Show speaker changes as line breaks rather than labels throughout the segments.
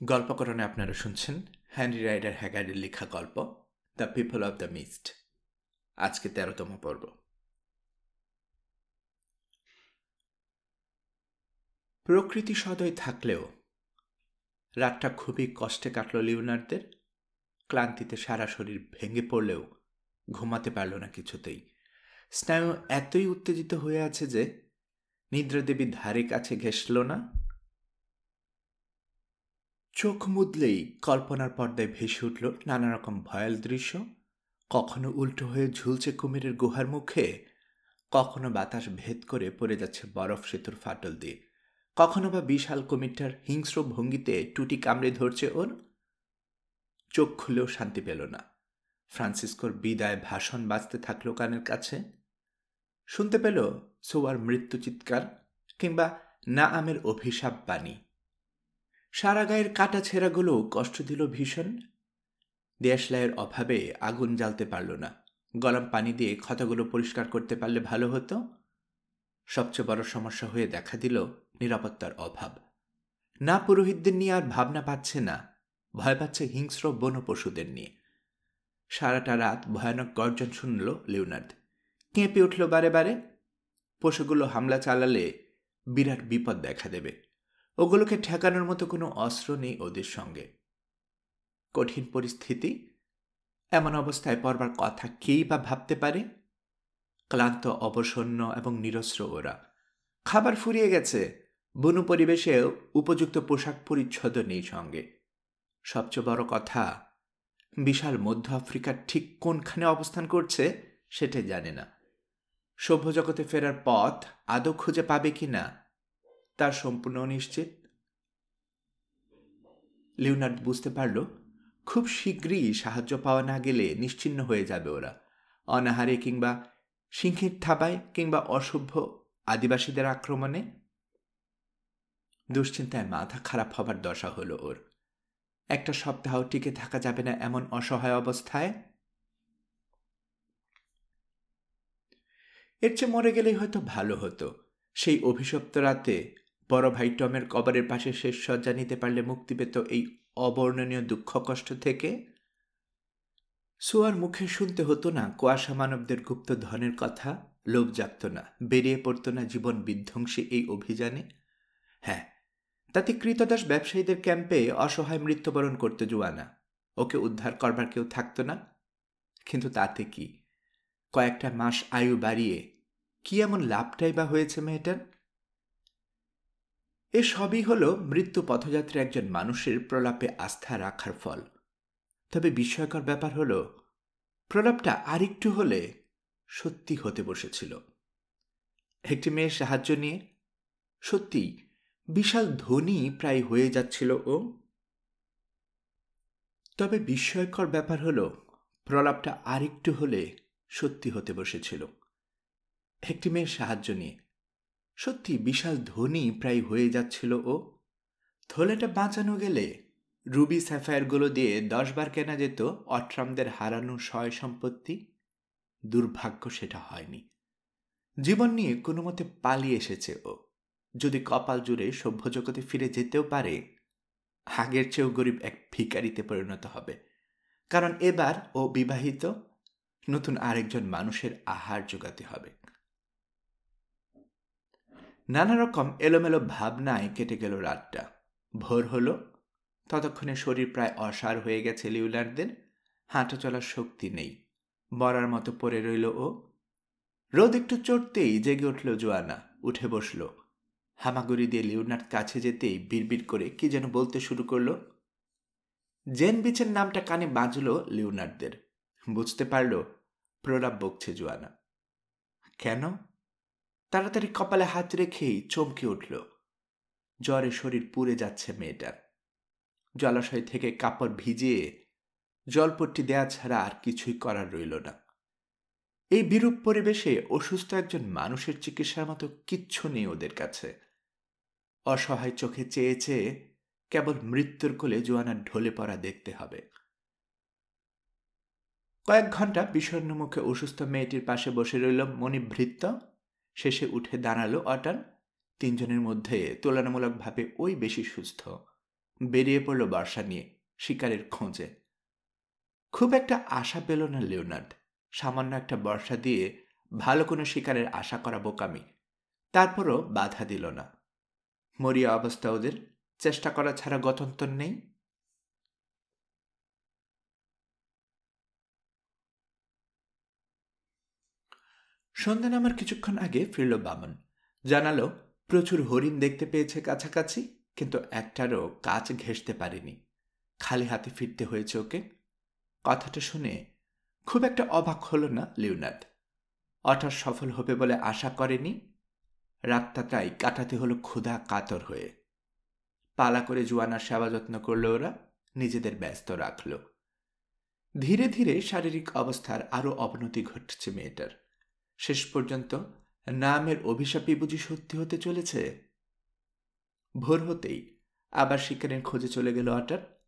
গল্পকরণে আপনারা শুনছেন Henry rider হ্যাগারের লেখা গল্প the people of the mist. আজকে ১৩তম পর্ব। প্রকৃতি সদয় থাকলেও রাতটা খুবই কষ্টে কাটল লিওনার্দের। ক্লান্তিতে সারা শরীর ভেঙে পড়লেও ঘুমাতে পারল না কিছুতেই। স্নায়ু এতই উত্তেজিত হয়ে আছে যে নিদ্রাদেবী ধারে কাছে ঘেঁষল না। চোখ মুদলেই কল্পনার পর্দায় ভেসে উঠল নানা রকম ভয়াল দৃশ্য। কখনো উল্টো হয়ে ঝুলছে কুমিরের গুহার মুখে, কখনো বাতাস ভেদ করে পড়ে যাচ্ছে বরফ সেতুর ফাটল দিয়ে, কখনো বা বিশাল কুমিরটার হিংস্র ভঙ্গিতে টুটি কামড়ে ধরছে ওর। চোখ খুলেও শান্তি পেল না। ফ্রান্সিসকোর বিদায় ভাষণ বাজতে থাকলো কানের কাছে। শুনতে পেল সোয়ার মৃত্যু চিৎকার কিংবা না আমের অভিশাপ বাণী। সারা গায়ের কাটা ছেঁড়াগুলো কষ্ট দিল ভীষণ। দেশলাইয়ের অভাবে আগুন জ্বালতে পারল না। গরম পানি দিয়ে ক্ষতগুলো পরিষ্কার করতে পারলে ভালো হতো। সবচেয়ে বড় সমস্যা হয়ে দেখা দিল নিরাপত্তার অভাব। না পুরোহিতদের নিয়ে আর ভাবনা পাচ্ছে না, ভয় পাচ্ছে হিংস্র বন্য পশুদের নিয়ে। সারাটা রাত ভয়ানক গর্জন শুনল লিওনার্দ। কেঁপে উঠল বারে বারে। পশুগুলো হামলা চালালে বিরাট বিপদ দেখা দেবে। ওগুলোকে ঠেকানোর মতো কোনো অস্ত্র নেই ওদের সঙ্গে। কঠিন পরিস্থিতি। এমন অবস্থায় পড়বার কথা কেই বা ভাবতে পারে? ক্লান্ত, অবসন্ন এবং নিরস্ত্র ওরা। খাবার ফুরিয়ে গেছে। বনু পরিবেশে উপযুক্ত পোশাক পরিচ্ছদ নেই সঙ্গে। সবচেয়ে বড় কথা, বিশাল মধ্য আফ্রিকার ঠিক কোনখানে অবস্থান করছে সেটাই জানে না। সভ্য জগতে ফেরার পথ আদৌ খুঁজে পাবে কি না তার সম্পূর্ণ অনিশ্চিত। লিওনার্দ বুঝতে পারল খুব শীঘ্রই সাহায্য পাওয়া না গেলে নিশ্চিহ্ন হয়ে যাবে ওরা। অনাহারে কিংবা সিংহের থাবায় কিংবা অসভ্য আদিবাসীদের আক্রমণে। দুশ্চিন্তায় মাথা খারাপ হবার দশা হলো ওর। একটা সপ্তাহ টিকে থাকা যাবে না এমন অসহায় অবস্থায়। এর চেয়ে মরে গেলেই হয়তো ভালো হতো। সেই অভিশপ্ত রাতে বড় ভাই টমের কবরের পাশে শেষ শয্যা নিতে পারলে মুক্তি পেত এই অবর্ণনীয় দুঃখ কষ্ট থেকে। সোয়ার মুখে শুনতে হতো না কুয়াশা মানবদের গুপ্ত ধনের কথা। লোভ জাগত না, বেরিয়ে পড়ত না জীবন বিধ্বংসী এই অভিযানে। হ্যাঁ, তাতে কৃতদাস ব্যবসায়ীদের ক্যাম্পে অসহায় মৃত্যুবরণ করত জোয়ানা। ওকে উদ্ধার করবার কেউ থাকত না। কিন্তু তাতে কি? কয়েকটা মাস আয়ু বাড়িয়ে কি এমন লাভটাই বা হয়েছে মেয়েটার? এ সবই হলো মৃত্যু পথযাত্রী একজন মানুষের প্রলাপে আস্থা রাখার ফল। তবে বিস্ময়কর ব্যাপার হলো প্রলাপটা আরেকটু হলে সত্যি হতে বসেছিল। একটি মেয়ের সাহায্য নিয়ে সত্যি বিশাল ধনী প্রায় হয়ে যাচ্ছিল ও। তবে বিস্ময়কর ব্যাপার হলো প্রলাপটা আরেকটু হলে সত্যি হতে বসেছিল। একটি মেয়ের সাহায্য নিয়ে সত্যি বিশাল ধনী প্রায় হয়ে যাচ্ছিল ও। থলেটা বাঁচানো গেলে রুবি স্যাফায়ারগুলো দিয়ে 10 বার কেনা যেত অট্রামদের হারানো সয় সম্পত্তি। দুর্ভাগ্য সেটা হয়নি। জীবন নিয়ে কোনো মতে পালিয়ে এসেছে ও। যদি কপাল জুড়ে সভ্য জগতে ফিরে যেতেও পারে, আগের চেয়েও গরিব এক ভিখারিতে পরিণত হবে। কারণ এবার ও বিবাহিত, নতুন আরেকজন মানুষের আহার জোগাতে হবে। নানা রকম এলোমেলো ভাবনায় কেটে গেল রাতটা। ভোর হলো। ততক্ষণে শরীর প্রায় অসাড় হয়ে গেছে লিওনার্দের। হাঁটা চলার শক্তি নেই। মরার মতো পড়ে রইল ও। রোদ একটু চড়তেই জেগে উঠল জোয়ানা। উঠে বসল। হামাগুড়ি দিয়ে লিওনার্দ কাছে যেতেই বিড়বিড় করে কি যেন বলতে শুরু করলো। জেন বিচের নামটা কানে বাজল লিওনার্দের। বুঝতে পারল প্রলাপ বকছে জোয়ানা। কেন? তাড়াতাড়ি কপালে হাত রেখেই চমকে উঠল। জ্বরে শরীর পুড়ে যাচ্ছে মেয়েটার। জলাশয় থেকে কাপড় ভিজিয়ে জলপট্টি দেয়া ছাড়া আর কিছুই করার রইল না। এই বিরূপ পরিবেশে অসুস্থ একজন মানুষের চিকিৎসার মতো কিচ্ছু নেই ওদের কাছে। অসহায় চোখে চেয়ে চেয়ে কেবল মৃত্যুর কোলে জোয়ানার ঢলে পড়া দেখতে হবে। কয়েক ঘন্টা বিষণ্ণ মুখে অসুস্থ মেয়েটির পাশে বসে রইল মণিভৃত্য। শেষে উঠে দাঁড়ালো অটান। তিনজনের মধ্যে তুলনামূলকভাবে ওই বেশি সুস্থ। বেরিয়ে পড়ল বর্ষা নিয়ে শিকারের খোঁজে। খুব একটা আশা পেল না লিওনার্ড। সামান্য একটা বর্ষা দিয়ে ভালো কোনো শিকারের আশা করা বোকামি। তারপরও বাধা দিল না। মরিয়া অবস্থা ওদের, চেষ্টা করা ছাড়া গত্যন্তর নেই। সন্ধ্যা নামার কিছুক্ষণ আগে ফিরল বামন। জানালো প্রচুর হরিণ দেখতে পেয়েছে কাছাকাছি, কিন্তু একটারও কাছ ঘেঁষতে পারেনি। খালি হাতে ফিরতে হয়েছে ওকে। কথাটা শুনে খুব একটা অবাক হল না লিওনার্ড। অটার সফল হবে বলে আশা করেনি। রাতটা তাই কাটাতে হলো ক্ষুধা কাতর হয়ে। পালা করে জোয়ানার সেবা যত্ন করল ওরা, নিজেদের ব্যস্ত রাখল। ধীরে ধীরে শারীরিক অবস্থার আরও অবনতি ঘটছে মেয়েটার। শেষ পর্যন্ত নামের অভিশাপই বুঝি সত্যি হতে চলেছে। ভোর হতেই আবার শিকারের খোঁজে চলে গেল অটার।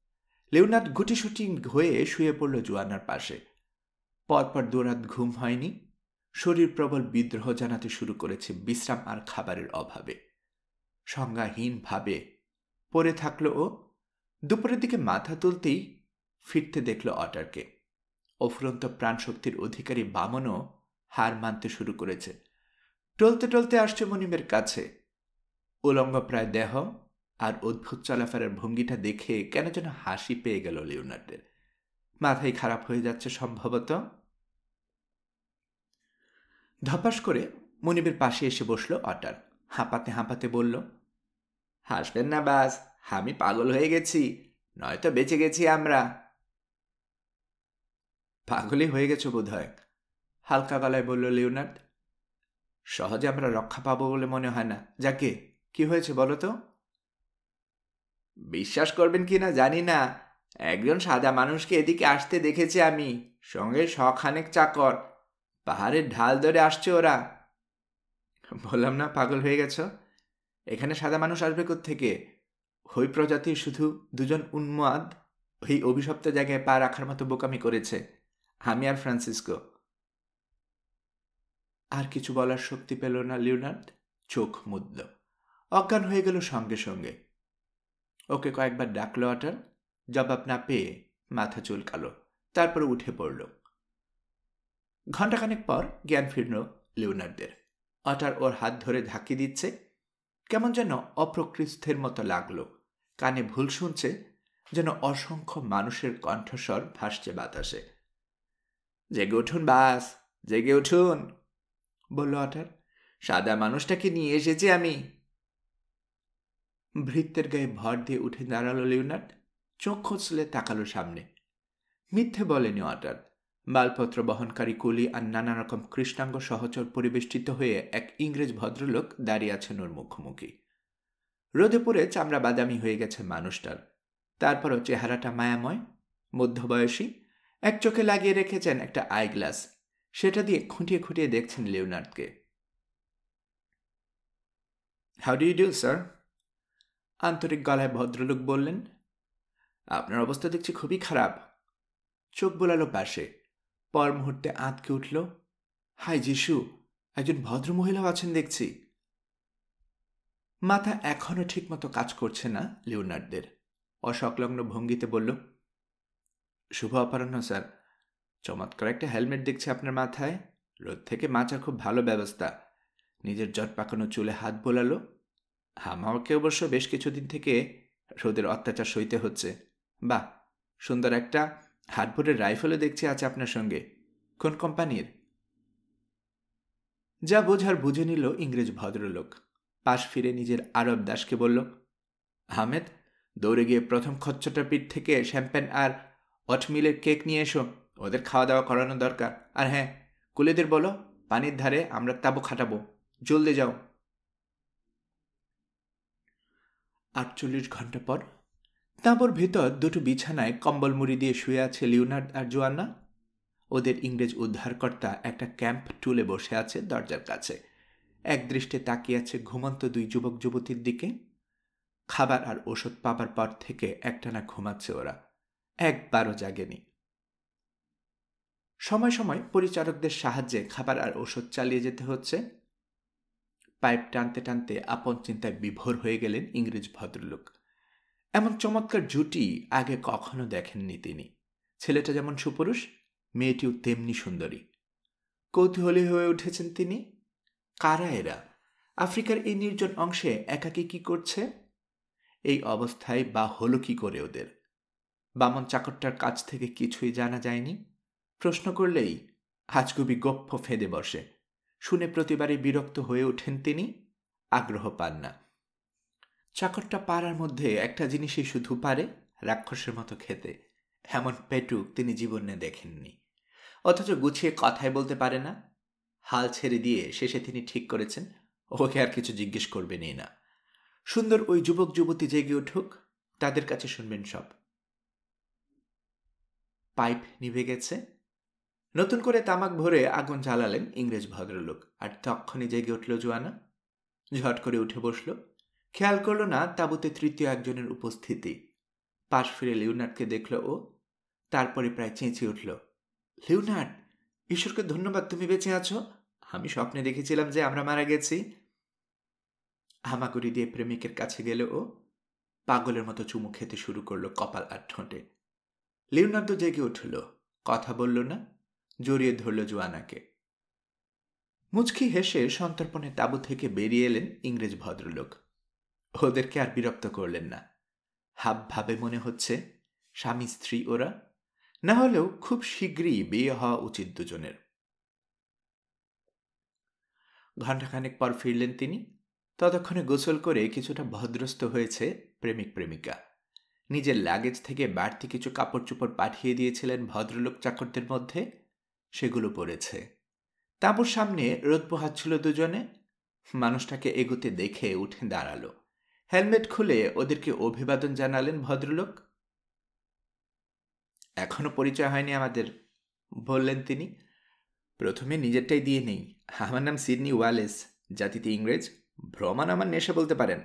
লিওনার্ড গুটিসুটি হয়ে শুয়ে পড়ল জোয়ানার পাশে। পরপর দুরাত ঘুম হয়নি। শরীর প্রবল বিদ্রোহ জানাতে শুরু করেছে বিশ্রাম আর খাবারের অভাবে। সংজ্ঞাহীনভাবে পড়ে থাকল ও। দুপুরের দিকে মাথা তুলতেই ফিরতে দেখল অটারকে। অফুরন্ত প্রাণশক্তির অধিকারী বামনও হার মানতে শুরু করেছে। টলতে টলতে আসছে মনিমের কাছে। উলঙ্গ প্রায় দেহ আর অদ্ভুত চলাফেরার ভঙ্গিটা দেখে কেন যেন হাসি পেয়ে গেল লিওনার্ডের। মাথায় খারাপ হয়ে যাচ্ছে সম্ভবত। ধপাস করে মনিবের পাশে এসে বসল অটার। হাঁপাতে হাঁপাতে বলল, হাসবেন না বাস, আমি পাগল হয়ে গেছি, নয়তো বেঁচে গেছি আমরা। পাগলই হয়ে গেছ বোধ হয়, হালকা গলায় বলল লিওনার্ড। সহজে আমরা রক্ষা পাবো বলে মনে হয় না। যাকে, কি হয়েছে বলো তো? বিশ্বাস করবেন কি না জানি না, একজন সাদা মানুষকে এদিকে আসতে দেখেছি আমি, সঙ্গে শখানেক চাকর। পাহাড়ের ঢাল ধরে আসছে ওরা। বললাম না পাগল হয়ে গেছ। এখানে সাদা মানুষ আসবে কোত্থেকে? ওই প্রজাতির শুধু দুজন উন্মাদ ওই অভিশপ্ত জায়গায় পা রাখার মতো বোকামি করেছে, আমি আর ফ্রান্সিসকো। আর কিছু বলার শক্তি পেল না লিওনার্ড। চোখ মুদল, অজ্ঞান হয়ে গেল সঙ্গে সঙ্গে। ওকে কয়েকবার ডাকলো অটার, জবাব না পেয়ে মাথা চুলকালো, তারপরে উঠে পড়ল। ঘণ্টাখানেক পর জ্ঞান ফিরল লিওনার্ডের। অটার ওর হাত ধরে ধাক্কি দিচ্ছে। কেমন যেন অপ্রকৃষ্টের মতো লাগলো। কানে ভুল শুনছে, যেন অসংখ্য মানুষের কণ্ঠস্বর ভাসছে বাতাসে। জেগে উঠুন বাস, জেগে উঠুন, বলল অটার। সাদা মানুষটাকে নিয়ে এসেছি আমি। ভৃত্যের গায়ে ভর দিয়ে উঠে দাঁড়ালো লিওনার্ড। চোখ খোঁচলে তাকালো সামনে। মিথ্যে বলেনি অটার। মালপত্র বহনকারী কুলি আর নানা রকম কৃষ্ণাঙ্গ সহচর পরিবেষ্টিত হয়ে এক ইংরেজ ভদ্রলোক দাঁড়িয়ে আছেন ওর মুখোমুখি। রোদে পড়ে চামড়া বাদামি হয়ে গেছে মানুষটার। তারপরও চেহারাটা মায়াময়, মধ্যবয়সী। এক চোখে লাগিয়ে রেখেছেন একটা আই গ্লাস, সেটা দিয়ে খুঁটিয়ে খুঁটিয়ে দেখছেন লিওনার্ডকে। How do you do sir? আন্তরিক গলায় ভদ্রলোক বললেন। আপনার অবস্থা দেখছি খুবই খারাপ। চোখ বোলালো পাশে। পর মুহূর্তে আঁতকে উঠল। হাই যিশু, একজন ভদ্রমহিলাও আছেন দেখছি। মাথা এখনও ঠিকমতো কাজ করছে না লিওনার্ডের। অসংলগ্ন ভঙ্গিতে বলল, শুভ অপরাহ্ন স্যার। চমৎকার একটা হেলমেট দেখছি আপনার মাথায়। রোদ থেকে বাঁচার খুব ভালো ব্যবস্থা। নিজের জট পাকানো চুলে হাত বোলালো। আমাকে অবশ্য বেশ কিছুদিন থেকে রোদের অত্যাচার সইতে হচ্ছে। বাহ, সুন্দর একটা হাটবোর্ডের রাইফেলও দেখছি আছে আপনার সঙ্গে। কোন কোম্পানির? যা বোঝার বুঝে নিল ইংরেজ ভদ্রলোক। পাশ ফিরে নিজের আরব দাসকে বলল, আহমেদ, দৌড়ে গিয়ে প্রথম খচ্চটার পিঠ থেকে শ্যাম্পেন আর অটমিলের কেক নিয়ে এসো। ওদের খাওয়া দাওয়া করানো দরকার। আর হ্যাঁ, কুলিদের বলো পানির ধারে আমরা তাঁবু খাটাবো। জলদি যাও। 48 ঘন্টা পর তাঁবুর ভেতর দুটো বিছানায় কম্বল মুড়ি দিয়ে শুয়ে আছে লিওনার্ড আর জোয়ান্না। ওদের ইংরেজ উদ্ধারকর্তা একটা ক্যাম্প টুলে বসে আছে দরজার কাছে। এক দৃষ্টে তাকিয়ে আছে ঘুমন্ত দুই যুবক যুবতীর দিকে। খাবার আর ওষুধ পাবার পর থেকে একটানা ঘুমাচ্ছে ওরা, একবারও জাগেনি। সময় সময় পরিচারকদের সাহায্যে খাবার আর ওষুধ চালিয়ে যেতে হচ্ছে। পাইপ টানতে টানতে আপন চিন্তায় বিভোর হয়ে গেলেন ইংরেজ ভদ্রলোক। এমন চমৎকার জুটি আগে কখনো দেখেননি তিনি। ছেলেটা যেমন সুপুরুষ, মেয়েটিও তেমনি সুন্দরী। কৌতূহলী হয়ে উঠেছেন তিনি। কারা এরা? আফ্রিকার এই নির্জন অংশে একাকী কি করছে? এই অবস্থায় বা হলো কি করে ওদের? বামন চাকরটার কাছ থেকে কিছুই জানা যায়নি। প্রশ্ন করলেই হাজগুবি গপ্প ফেঁদে বসে। শুনে প্রতিবারই বিরক্ত হয়ে ওঠেন তিনি, আগ্রহ পান না। চাকরটা পাড়ার মধ্যে একটা জিনিসই শুধু পারে, রাক্ষসের মতো খেতে। এমন পেটুক তিনি জীবনে দেখেননি। অথচ গুছিয়ে কথাই বলতে পারে না। হাল ছেড়ে দিয়ে শেষে তিনি ঠিক করেছেন ওকে আর কিছু জিজ্ঞেস করবেনই না। সুন্দর ওই যুবক যুবতী জেগে উঠুক, তাদের কাছে শুনবেন সব। পাইপ নিভে গেছে। নতুন করে তামাক ভরে আগুন জ্বালালেন ইংরেজ ভদ্রলোক, আর তক্ষণই জেগে উঠল জোয়ানা। ঝট করে উঠে বসল। খেয়াল করল না তাঁবুতে তৃতীয় একজনের উপস্থিতি। পাশ ফিরে লিওনার্ডকে দেখল ও। তারপরে প্রায় চেঁচিয়ে উঠল, লিওনার্ড, ঈশ্বরকে ধন্যবাদ তুমি বেঁচে আছো। আমি স্বপ্নে দেখেছিলাম যে আমরা মারা গেছি। হামাগুড়ি দিয়ে প্রেমিকের কাছে গেল ও। পাগলের মতো চুমু খেতে শুরু করলো কপাল আর ঠোঁটে। লিওনার্দো জেগে উঠল, কথা বলল না, জড়িয়ে ধরল জোয়ানাকে। মুচকি হেসে সন্তর্পণে তাঁবু থেকে বেরিয়ে এলেন ইংরেজ ভদ্রলোক। ওদেরকে আর বিরক্ত করলেন না। হাব ভাবে মনে হচ্ছে স্বামী স্ত্রী ওরা, না হলেও খুব শীঘ্রই বিয়ে হওয়া উচিত দুজনের। ঘণ্টাখানেক পর ফিরলেন তিনি। ততক্ষণে গোসল করে কিছুটা ভদ্রস্থ হয়েছে প্রেমিক প্রেমিকা। নিজের লাগেজ থেকে বাড়তি কিছু কাপড় চোপড় পাঠিয়ে দিয়েছিলেন ভদ্রলোক চাকরদের মধ্যে, সেগুলো পরেছে। তাঁবুর সামনে রোদ পোহাচ্ছিল দুজনে। মানুষটাকে এগোতে দেখে উঠে দাঁড়ালো। হেলমেট খুলে ওদেরকে অভিবাদন জানালেন ভদ্রলোক। এখনো পরিচয় হয়নি আমাদের, বললেন তিনি। প্রথমে নিজেরটাই দিয়ে নেই। আমার নাম সিডনি ওয়ালেস, জাতিতে ইংরেজ, ভ্রমণ আমার নেশা বলতে পারেন।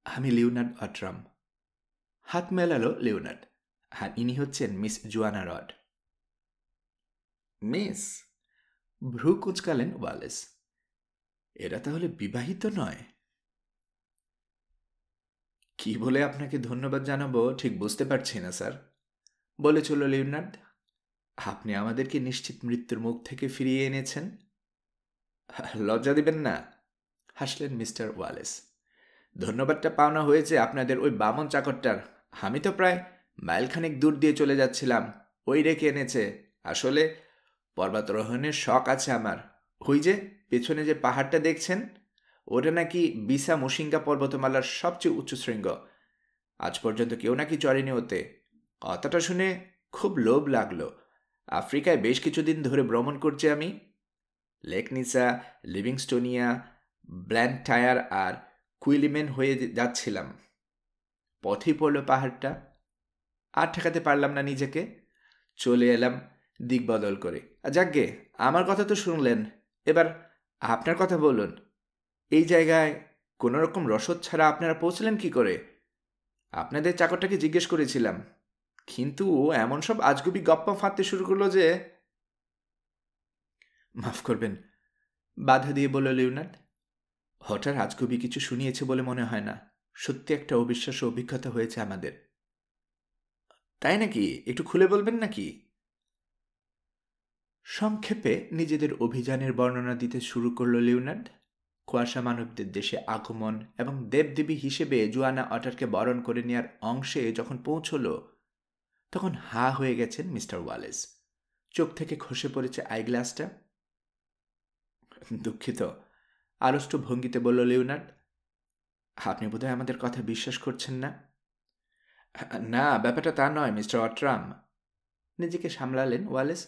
আমি লিওনার্ড অট্রাম। হাত মেলালো লিওনার্ড। আর ইনি হচ্ছেন মিস জোয়ানা রড। মিস? ভ্রু কুঁচকালেন ওয়ালেস। এরা তাহলে বিবাহিত নয়? কি বলে আপনাকে ধন্যবাদ জানাবো ঠিক বুঝতে পারছি না স্যার, বলে চলল লিওনার্ড। আপনি আমাদেরকে নিশ্চিত মৃত্যুর মুখ থেকে ফিরিয়ে এনেছেন। লজ্জা দিবেন না, হাসলেন মিস্টার ওয়ালেস। ধন্যবাদটা পাওনা হয়েছে আপনাদের ওই বামন চাকরটার। আমি তো প্রায় মাইলখানেক দূর দিয়ে চলে যাচ্ছিলাম, ওই রেখে এনেছে। আসলে পর্বতারোহণের শখ আছে আমার। ওই যে পেছনে যে পাহাড়টা দেখছেন, ওটা নাকি বিসা মুশিঙ্গা পর্বতমালার সবচেয়ে উচ্চ শৃঙ্গ। আজ পর্যন্ত কেউ নাকি চড়েনি ওতে। কথাটা শুনে খুব লোভ লাগলো। আফ্রিকায় বেশ কিছুদিন ধরে ভ্রমণ করছি আমি। লেক নিসা, লিভিংস্টোনিয়া, ব্ল্যান্টায়ার আর কুইলিমেন হয়ে যাচ্ছিলাম। পথেই পড়ল পাহাড়টা। আর ঠেকাতে পারলাম না নিজেকে। চলে এলাম দিক বদল করে। যাকগে, আমার কথা তো শুনলেন, এবার আপনার কথা বলুন। এই জায়গায় কোনো রকম রসদ ছাড়া আপনারা পৌঁছলেন কি করে? আপনাদের চাকরটাকে জিজ্ঞেস করেছিলাম, কিন্তু এমন সব আজগুবি গপ্পা ফাঁদতে শুরু করলো যে। মাফ করবেন, বাধা দিয়ে বলল লিওনার্ড। হঠাৎ আজগুবি কিছু শুনিয়েছে বলে মনে হয় না। সত্যি একটা অবিশ্বাস্য অভিজ্ঞতা হয়েছে আমাদের। তাই নাকি? একটু খুলে বলবেন নাকি? সংক্ষেপে নিজেদের অভিযানের বর্ণনা দিতে শুরু করল লিওনার্ড। কুয়াশা মানবদের দেশে আগমন এবং দেবদেবী হিসেবে জোয়ানা অটারকে বরণ করে নেওয়ার অংশে যখন পৌঁছল, তখন হা হয়ে গেছেন মিস্টার ওয়ালেস। চোখ থেকে খসে পড়েছে আইগ্লাসটা। দুঃখিত, আড়ষ্ট ভঙ্গিতে বলল লিওনার্ড। আপনি বোধহয় আমাদের কথা বিশ্বাস করছেন না। না, ব্যাপারটা তা নয় মিস্টার অট্রাম, নিজেকে সামলালেন ওয়ালেস।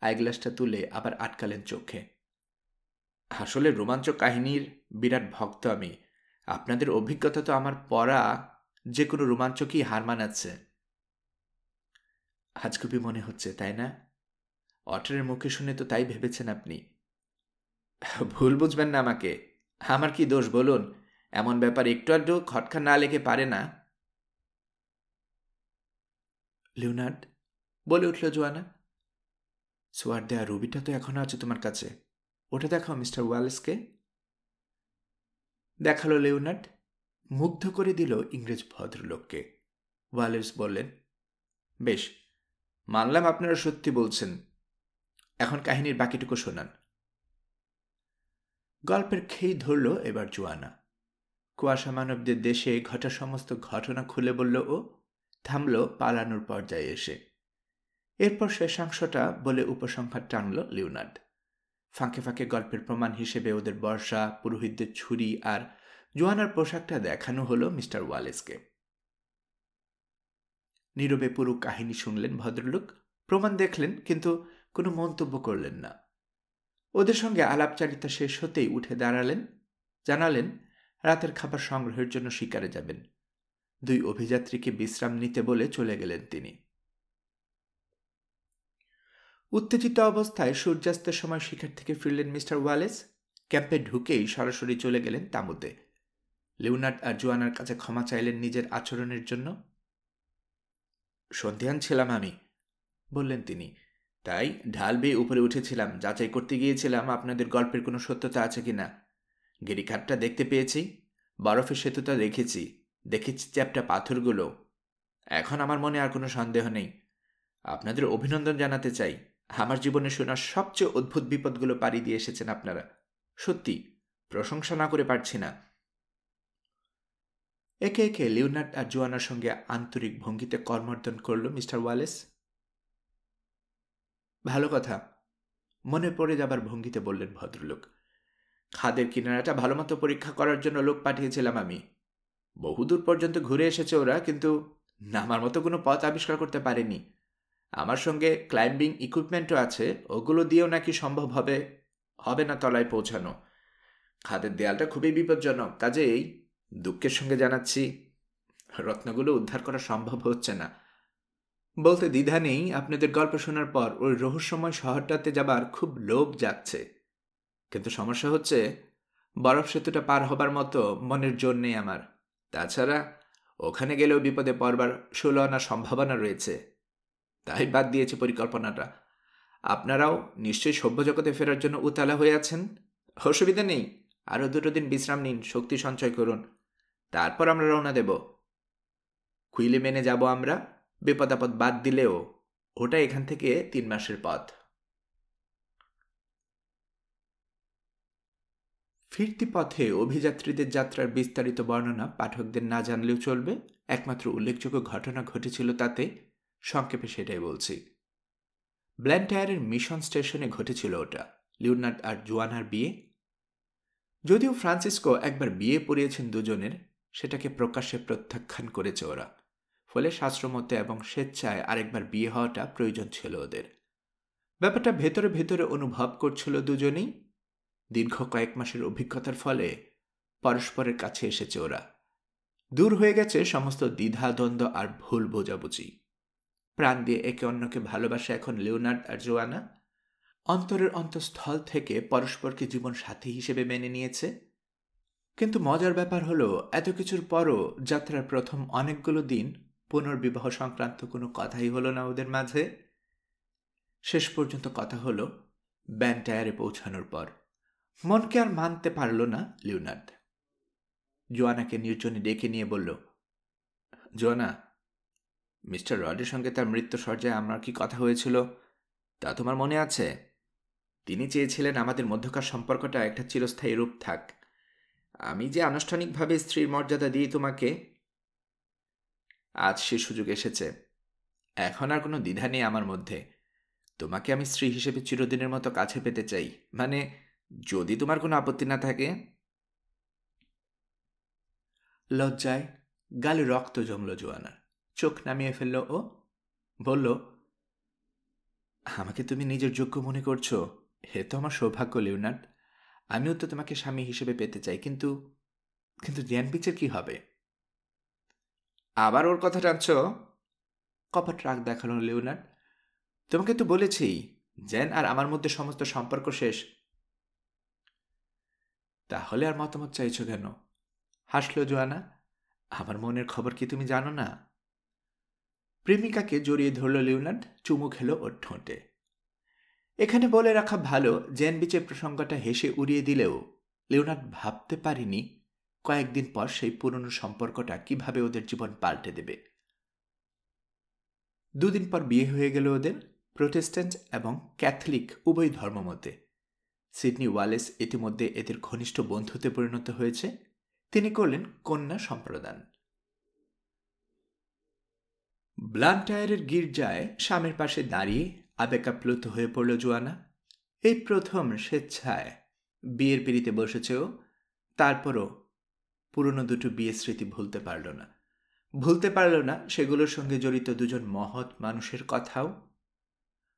আইগ্লাসটা তুলে আবার আটকালেন চোখে। আসলে রোমাঞ্চক কাহিনীর বিরাট ভক্ত আমি। আপনাদের অভিজ্ঞতা তো আমার পড়া যে কোনো রোমাঞ্চকই হার মানাচ্ছে। আজগুবি মনে হচ্ছে, তাই না? অটরের মুখে শুনে তো তাই ভেবেছেন আপনি। ভুল বুঝবেন না আমাকে। আমার কি দোষ বলুন? এমন ব্যাপার একটু আধটু খটকা না লেগে পারে না। লিওনার্ড, বলে উঠল জোয়ানা, সোয়ার দেয়া রুবিটা তো এখনো আছে তোমার কাছে। ওটা দেখাও মিস্টার ওয়ালেসকে। দেখালো লিওনার্ড। মুগ্ধ করে দিল ইংরেজ ভদ্রলোককে। ওয়ালেস বললেন, বেশ, মানলাম আপনারা সত্যি বলছেন। এখন কাহিনীর বাকিটুকু শোনান। গল্পের খেই ধরল এবার জোয়ানা। কুয়াশা মানবদের দেশে ঘটা সমস্ত ঘটনা খুলে বলল ও, থামল পালানোর পর্যায়ে এসে। এরপর শেষাংশটা বলে উপসংহার টানল লিওনার্ড। ফাঁকে ফাঁকে গল্পের প্রমাণ হিসেবে ওদের বর্ষা, পুরোহিতদের ছুরি আর জোয়ানার পোশাকটা দেখানো হলো মিস্টার ওয়ালেসকে। নীরবে পুরো কাহিনী শুনলেন ভদ্রলোক, প্রমাণ দেখলেন, কিন্তু কোনো মন্তব্য করলেন না। ওদের সঙ্গে আলাপচারিতা শেষ হতেই উঠে দাঁড়ালেন, জানালেন রাতের খাবার সংগ্রহের জন্য শিকারে যাবেন। 2 অভিযাত্রীকে বিশ্রাম নিতে বলে চলে গেলেন তিনি। উত্তেজিত অবস্থায় সূর্যাস্তের সময় শিকার থেকে ফিরলেন মিস্টার ওয়ালেস। ক্যাম্পে ঢুকেই সরাসরি চলে গেলেন তাঁবুতে। লিওনার্ড আর জোয়ানার কাছে ক্ষমা চাইলেন নিজের আচরণের জন্য। সন্ধিয়ান ছিলাম আমি, বললেন তিনি, তাই ঢাল বেয়ে উপরে উঠেছিলাম, যাচাই করতে গিয়েছিলাম আপনাদের গল্পের কোনো সত্যতা আছে কিনা। গিরিখাতটা দেখতে পেয়েছি, বরফের সেতুটা দেখেছি চ্যাপ্টা পাথরগুলো। এখন আমার মনে আর কোনো সন্দেহ নেই। আপনাদের অভিনন্দন জানাতে চাই। আমার জীবনে শোনা সবচেয়ে অদ্ভুত বিপদগুলো পাড়ি দিয়ে এসেছেন আপনারা। সত্যি প্রশংসা না করে পারছি না। একে একে লিওনার্ড আর জোয়ানার সঙ্গে আন্তরিক ভঙ্গিতে কর্মর্দন করল মিস্টার ওয়ালেস। ভালো কথা, মনে পড়ে যাবার ভঙ্গিতে বললেন ভদ্রলোক। খাদের কিনারাটা ভালোমতো পরীক্ষা করার জন্য লোক পাঠিয়েছিলাম আমি। বহুদূর পর্যন্ত ঘুরে এসেছে ওরা, কিন্তু নামার মতো কোনো পথ আবিষ্কার করতে পারেনি। আমার সঙ্গে ক্লাইম্বিং ইকুইপমেন্টও আছে, ওগুলো দিয়েও নাকি সম্ভব হবে না তলায় পৌঁছানো। খাদের দেয়ালটা খুবই বিপজ্জনক, কাজেই দুঃখের সঙ্গে জানাচ্ছি রত্নগুলো উদ্ধার করা সম্ভব হচ্ছে না। বলতে দ্বিধা নেই, আপনাদের গল্প শোনার পর ওই রহস্যময় শহরটাতে যাবার খুব লোভ যাচ্ছে, কিন্তু সমস্যা হচ্ছে বরফ সেতুটা পার হবার মতো মনের জোর নেই আমার। তাছাড়া ওখানে গেলেও বিপদে পড়বার 16 আনা সম্ভাবনা রয়েছে, তাই বাদ দিয়েছে পরিকল্পনাটা। আপনারাও নিশ্চয়ই সভ্য জগতে ফেরার জন্য উতালা হয়ে আছেন। অসুবিধা নেই, আরও 2 দিন বিশ্রাম নিন, শক্তি সঞ্চয় করুন, তারপর আমরা রওনা দেব। কুইলে মেনে যাব আমরা, বিপদ আপদ বাদ দিলেও ওটা এখান থেকে 3 মাসের পথ। ফিরতি পথে অভিযাত্রীদের যাত্রার বিস্তারিত বর্ণনা পাঠকদের না জানলেও চলবে। একমাত্র উল্লেখযোগ্য ঘটনা ঘটেছিল তাতে, সংক্ষেপে সেটাই বলছি। ব্ল্যান্টায়ারের মিশন স্টেশনে ঘটেছিল ওটা, লিওনার্ড আর জোয়ানার বিয়ে। যদিও ফ্রান্সিসকো একবার বিয়ে পড়িয়েছেন দুজনের, সেটাকে প্রকাশ্যে প্রত্যাখ্যান করেছে ওরা। ফলে শাস্ত্রমতে এবং স্বেচ্ছায় আরেকবার বিয়ে হওয়াটা প্রয়োজন ছিল ওদের। ব্যাপারটা ভেতরে ভেতরে অনুভব করছিল দুজনেই। দীর্ঘ কয়েক মাসের অভিজ্ঞতার ফলে পরস্পরের কাছে এসেছে ওরা। দূর হয়ে গেছে সমস্ত দ্বিধা, দ্বন্দ্ব আর ভুল বোঝাবুঝি। প্রাণ দিয়ে একে অন্যকে ভালোবাসে এখন লিওনার্ড আর জোয়ানা। অন্তরের অন্তঃস্থল থেকে পরস্পরকে জীবন সাথী হিসেবে মেনে নিয়েছে। কিন্তু মজার ব্যাপার হলো, এত কিছুর পরও যাত্রার প্রথম অনেকগুলো দিন পুনর্বিবাহ সংক্রান্ত কোনো কথাই হলো না ওদের মাঝে। শেষ পর্যন্ত কথা হলো ব্ল্যান্টায়ারে পৌঁছানোর পর। মনকে আর মানতে পারল না লিওনার্ড। জোয়ানাকে নির্জনে ডেকে নিয়ে বলল, জোয়ানা, মিস্টার রডের সঙ্গে তার মৃত্যু সজ্জায় আমার কি কথা হয়েছিল তা তোমার মনে আছে? তিনি চেয়েছিলেন আমাদের মধ্যকার সম্পর্কটা একটা চিরস্থায়ী রূপ থাক। আমি যে আনুষ্ঠানিকভাবে স্ত্রীর মর্যাদা দিই তোমাকে, আজ সে সুযোগ এসেছে। এখন আর কোনো দ্বিধা নেই আমার মধ্যে। তোমাকে আমি স্ত্রী হিসেবে চিরদিনের মতো কাছে পেতে চাই, মানে যদি তোমার কোনো আপত্তি না থাকে। লজ্জায় গালে রক্ত জমল জোয়ানার। চোখ নামিয়ে ফেলল ও, বলল, আমাকে তুমি নিজের যোগ্য মনে করছো? হে তো আমার সৌভাগ্য লিওনার্ড। আমিও তো তোমাকে স্বামী হিসেবে পেতে চাই, কিন্তু কিন্তু জ্ঞান পিচের কি হবে? আবার ওর কথা টানছ? কপট রাগ দেখালো লিওনার্ড। তোমাকে তো বলেছি জ্যান আর আমার মধ্যে সমস্ত সম্পর্ক শেষ। তাহলে আর মতামত চাইছো কেন? হাসল জোয়ানা। আমার মনের খবর কি তুমি জানো না? প্রেমিকাকে জড়িয়ে ধরল লিওনার্ড, চুমু খেল ওর ঠোঁটে। এখানে বলে রাখা ভালো, জ্যান বিচের প্রসঙ্গটা হেসে উড়িয়ে দিলেও লিওনার্ড ভাবতে পারিনি কয়েকদিন পর সেই পুরনো সম্পর্কটা কিভাবে ওদের জীবন পাল্টে দেবে। 2 দিন পর বিয়ে হয়ে গেল ওদের, প্রোটেস্ট্যান্ট এবং ক্যাথলিক উভয় ধর্মমতে। সিডনি ওয়ালেস ইতিমধ্যে এদের ঘনিষ্ঠ বন্ধুতে পরিণত হয়েছে। তিনি করলেন কন্যা সম্প্রদান। ব্লান্টায়ারের গির্জায় স্বামীর পাশে দাঁড়িয়ে আবেগাপ্লুত হয়ে পড়ল জোয়ানা। এই প্রথম স্বেচ্ছায় বিয়ের পিঁড়িতে বসেছে ও। তারপরও পুরনো দুটো বিয়ের স্মৃতি ভুলতে পারল না সেগুলোর সঙ্গে জড়িত দুজন মহৎ মানুষের কথাও।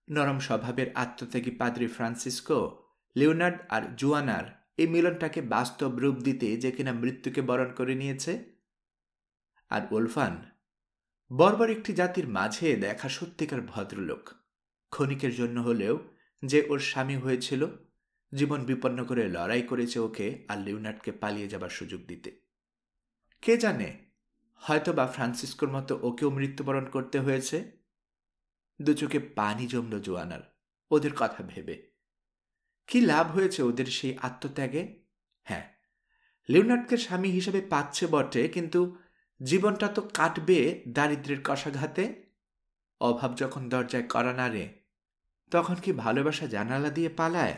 নরম স্বভাবের আত্মত্যাগী পাদ্রি ফ্রান্সিসকো লিওনার্ড আর জোয়ানার এই মিলনটাকে বাস্তব রূপ দিতে যে কিনা মৃত্যুকে বরণ করে নিয়েছে। আর ওলফান বর্বর একটি জাতির মাঝে দেখা সত্যিকার ভদ্রলোক। ক্ষণিকের জন্য হলেও যে ওর স্বামী হয়েছিল, জীবন বিপন্ন করে লড়াই করেছে ওকে আর লিওনার্ডকে পালিয়ে যাবার সুযোগ দিতে। কে জানে, হয়তো বা ফ্রান্সিসকোর মতো ওকেও মৃত্যুবরণ করতে হয়েছে। দু চোখে পানি জমল জোয়ানার ওদের কথা ভেবে। কি লাভ হয়েছে ওদের সেই আত্মত্যাগে? হ্যাঁ, লিওনার্ডকে স্বামী হিসেবে পাচ্ছে বটে, কিন্তু জীবনটা তো কাটবে দারিদ্র্যের কষাঘাতে। অভাব যখন দরজায় কড়া নাড়ে, তখন কি ভালোবাসা জানালা দিয়ে পালায়?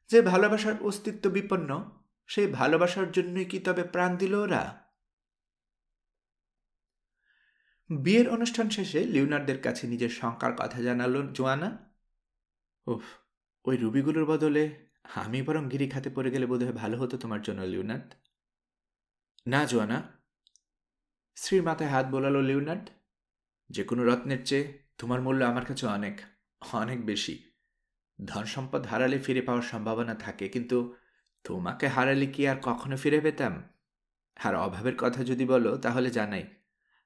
যে ভালোবাসার অস্তিত্ব বিপন্ন, সেই ভালোবাসার জন্যই কি তবে প্রাণ দিল ওরা? বিয়ের অনুষ্ঠান শেষে লিওনার্ডদের কাছে নিজের শঙ্কার কথা জানালো জোয়ানা। উফ, ওই রুবিগুলোর বদলে আমি বরং গিরি খাতে পড়ে গেলে বোধহয় ভালো হতো তোমার জন্য লিওনার্ড। না জোয়ানা, স্ত্রীর মাথায় হাত বোলালো লিওনার্ড। যে কোনো রত্নের চেয়ে তোমার মূল্য আমার কাছে অনেক অনেক বেশি। ধন সম্পদ হারালে ফিরে পাওয়ার সম্ভাবনা থাকে, কিন্তু তোমাকে হারালে কি আর কখনো ফিরে পেতাম? আর অভাবের কথা যদি বলো, তাহলে জানাই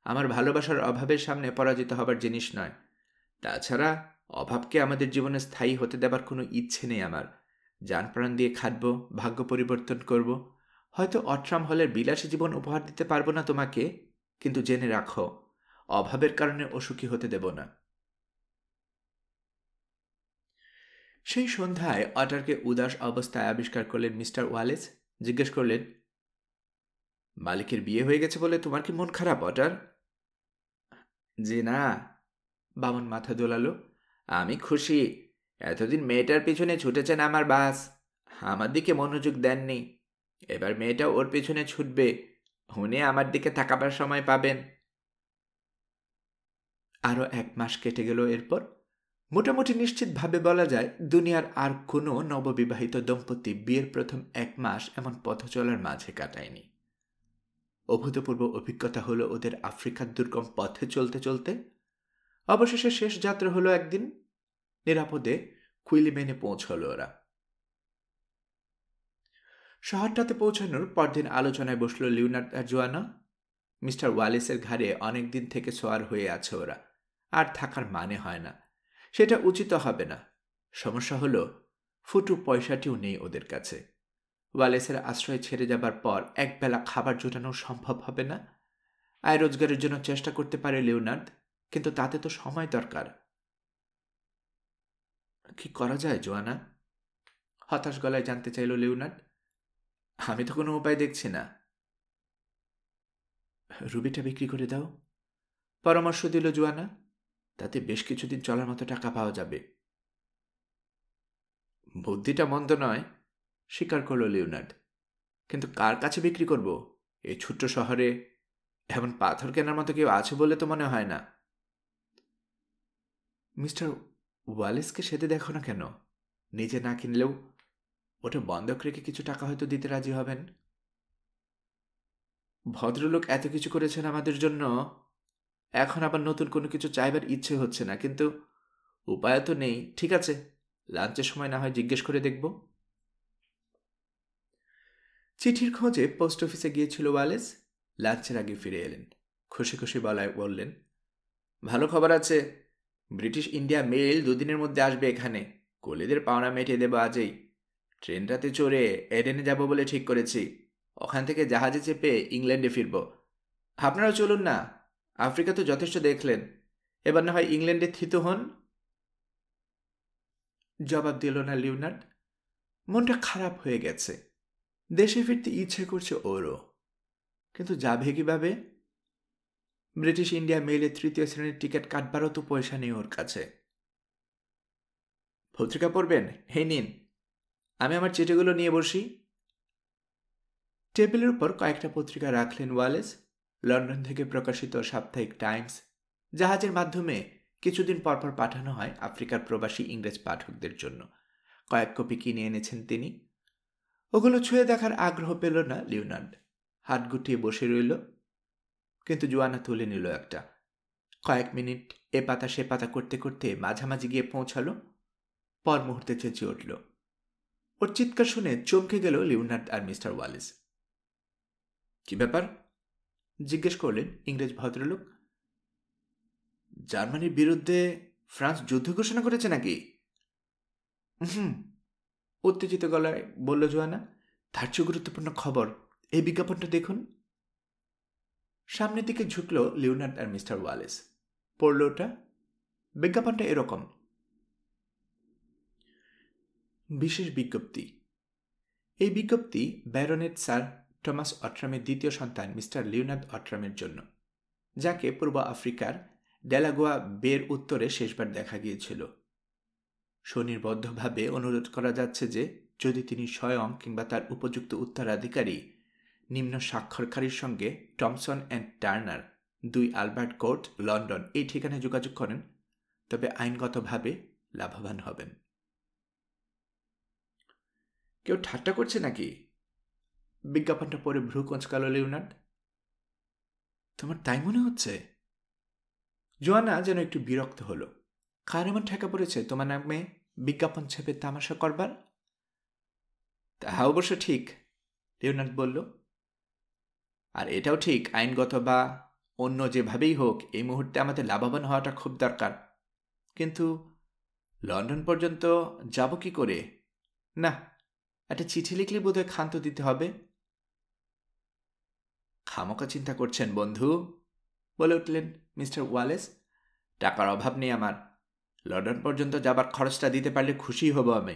আমার ভালোবাসার অভাবের সামনে পরাজিত হবার জিনিস নয়। তাছাড়া অভাবকে আমাদের জীবনে স্থায়ী হতে দেবার কোনো ইচ্ছে নেই আমার। জান প্রাণ দিয়ে খাটব, ভাগ্য পরিবর্তন করব। হয়তো অট্রাম হলের বিলাসী জীবন উপহার দিতে পারবো না তোমাকে, কিন্তু জেনে রাখো, অভাবের কারণে অসুখী হতে দেব না। সেই সন্ধ্যায় অটারকে উদাস অবস্থায় আবিষ্কার করলেন মিস্টার ওয়ালেস। জিজ্ঞেস করলেন, মালিকের বিয়ে হয়ে গেছে বলে তোমার কি মন খারাপ অটার? যে না, বামন মাথা দোলালো। আমি খুশি। এতদিন মেয়েটার পিছনে ছুটেছেন আমার বাস, আমার দিকে মনোযোগ দেননি। এবার মেয়েটা ওর পিছনে ছুটবে, উনি আমার দিকে তাকাবার সময় পাবেন। আরও 1 মাস কেটে গেল। এরপর মোটামুটি নিশ্চিতভাবে বলা যায় দুনিয়ার আর কোনো নববিবাহিত দম্পতি বিয়ের প্রথম 1 মাস এমন পথ চলার মাঝে কাটায়নি। অভূতপূর্ব অভিজ্ঞতা হলো ওদের আফ্রিকার দুর্গম পথে চলতে চলতে। অবশেষে শেষ যাত্রা হলো একদিন। নিরাপদে কুইলিমেনে পৌঁছল ওরা। শহরটাতে পৌঁছানোর পরদিন আলোচনায় বসল লিওনার্ড আর জোয়ানা। মিস্টার ওয়ালেসের ঘাড়ে অনেকদিন থেকে সোয়ার হয়ে আছে ওরা, আর থাকার মানে হয় না। সেটা উচিত হবে না। সমস্যা হলো ফুটু পয়সাটিও নেই ওদের কাছে। ওয়ালেসের আশ্রয় ছেড়ে যাবার পর একবেলা খাবার জোটানো সম্ভব হবে না। আয় রোজগারের জন্য চেষ্টা করতে পারে লিওনার্ড, কিন্তু তাতে তো সময় দরকার। কি করা যায় জোয়ানা? হতাশ গলায় জানতে চাইল লিওনার্ড। আমি তো কোনো উপায় দেখছি না। রুবিটা বিক্রি করে দাও, পরামর্শ দিল জোয়ানা। তাতে বেশ কিছুদিন চলার মতো টাকা পাওয়া যাবে। বুদ্ধিটা মন্দ নয়, স্বীকার করল লিওনার্ড, কিন্তু কার কাছে বিক্রি করব? এই ছোট্ট শহরে এমন পাথর কেনার মতো কেউ আছে বলে তো মনে হয় না। মিস্টার ওয়ালেসকে সেদে দেখো না কেন? নিজে না কিনলেও ওটা বন্ধক রেখে কিছু টাকা হয়তো দিতে রাজি হবেন। ভদ্রলোক এত কিছু করেছেন আমাদের জন্য, এখন আবার নতুন কোনো কিছু চাইবার ইচ্ছে হচ্ছে না, কিন্তু উপায় তো নেই। ঠিক আছে, লাঞ্চের সময় না হয় জিজ্ঞেস করে দেখব। চিঠির খোঁজে পোস্ট অফিসে গিয়েছিল ওয়ালেস। লাঞ্চের আগে ফিরে এলেন। খুশি খুশি বললেন, ভালো খবর আছে, ব্রিটিশ ইন্ডিয়া মেইল 2 দিনের মধ্যে আসবে এখানে। কোলেদের পাওনা মেটিয়ে দেবো আজই। ট্রেনটাতে চড়ে এডেনে যাব বলে ঠিক করেছি। ওখান থেকে জাহাজে চেপে ইংল্যান্ডে ফিরব। আপনারাও চলুন না, আফ্রিকা তো যথেষ্ট দেখলেন, এবার না হয় ইংল্যান্ডে থিত হন। জবাব দিল না লিওনার্ড। মনটা খারাপ হয়ে গেছে। দেশে ফিরতে ইচ্ছে করছে ওরও, কিন্তু যাবে কিভাবে? ব্রিটিশ ইন্ডিয়া মেইলে 3য় শ্রেণীর টিকিট কাটবারও তো পয়সা নেই ওর কাছে। পত্রিকা পড়বেন? হে নিন, আমি আমার চিঠিগুলো নিয়ে বসি। টেবিলের উপর কয়েকটা পত্রিকা রাখলেন ওয়ালেস। লন্ডন থেকে প্রকাশিত সাপ্তাহিক টাইমস, জাহাজের মাধ্যমে কিছুদিন পরপর পাঠানো হয় আফ্রিকার প্রবাসী ইংরেজ পাঠকদের জন্য। কয়েক কপি কিনে এনেছেন তিনি। ওগুলো ছুঁয়ে দেখার আগ্রহ পেল না লিওনার্ড। হাত গুটিয়ে বসে রইল, কিন্তু জোয়ানা তুলে নিল একটা। কয়েক মিনিট এ পাতা সে পাতা করতে করতে মাঝামাঝি গিয়ে পৌঁছালো। পর মুহূর্তে চেঁচিয়ে উঠল। ওর চিৎকার শুনে চমকে গেল লিওনার্ড আর মিস্টার ওয়ালেস। কি ব্যাপার? জিজ্ঞেস করলেন ইংরেজ ভদ্রলোক। জার্মানির বিরুদ্ধে ফ্রান্স যুদ্ধ ঘোষণা করেছে নাকি? হুম, উত্তেজিত গলায় বলল জোয়ানা। তার চেয়ে গুরুত্বপূর্ণ খবর, এই বিজ্ঞাপনটা দেখুন। সামনের দিকে ঝুঁকল লিওনার্ড আর মিস্টার ওয়ালেস। পড়ল ওটা। বিজ্ঞাপনটা এরকম: বিশেষ বিজ্ঞপ্তি। এই বিজ্ঞপ্তি ব্যারনেট স্যার টমাস অট্রামের দ্বিতীয় সন্তান মিস্টার লিওনার্ড অট্রামের জন্য, যাকে পূর্ব আফ্রিকার ডেলাগোয়া বের উত্তরে শেষবার দেখা গিয়েছিল। স্বনির্বদ্ধভাবে অনুরোধ করা যাচ্ছে যে যদি তিনি স্বয়ং কিংবা তার উপযুক্ত উত্তরাধিকারী নিম্ন স্বাক্ষরকারীর সঙ্গে Thomson and Turner, 2 Albert court, London এই ঠিকানায় যোগাযোগ করেন, তবে আইনগতভাবে লাভবান হবেন। কেউ ঠাট্টা করছে নাকি? বিজ্ঞাপনটা পড়ে ভ্রু কোঁচকাল লিওনার্ড। তোমার তাই মনে হচ্ছে? জোয়ানা যেন একটু বিরক্ত হলো। কার এমন ঠেকা পড়েছে তোমার নামে বিজ্ঞাপন ছেপে তামাশা করবার? তাহা অবশ্য ঠিক, লিওনার্ড বলল। আর এটাও ঠিক, আইনগত বা অন্য যেভাবেই হোক এই মুহূর্তে আমাদের লাভবান হওয়াটা খুব দরকার। কিন্তু লন্ডন পর্যন্ত যাব কি করে? না, একটা চিঠি লিখলে বোধহয় ক্ষান্ত দিতে হবে। খামোকা চিন্তা করছেন বন্ধু, বলে উঠলেন মিস্টার ওয়ালেস। টাকার অভাব নেই আমার। লন্ডন পর্যন্ত যাবার খরচটা দিতে পারলে খুশি হব আমি।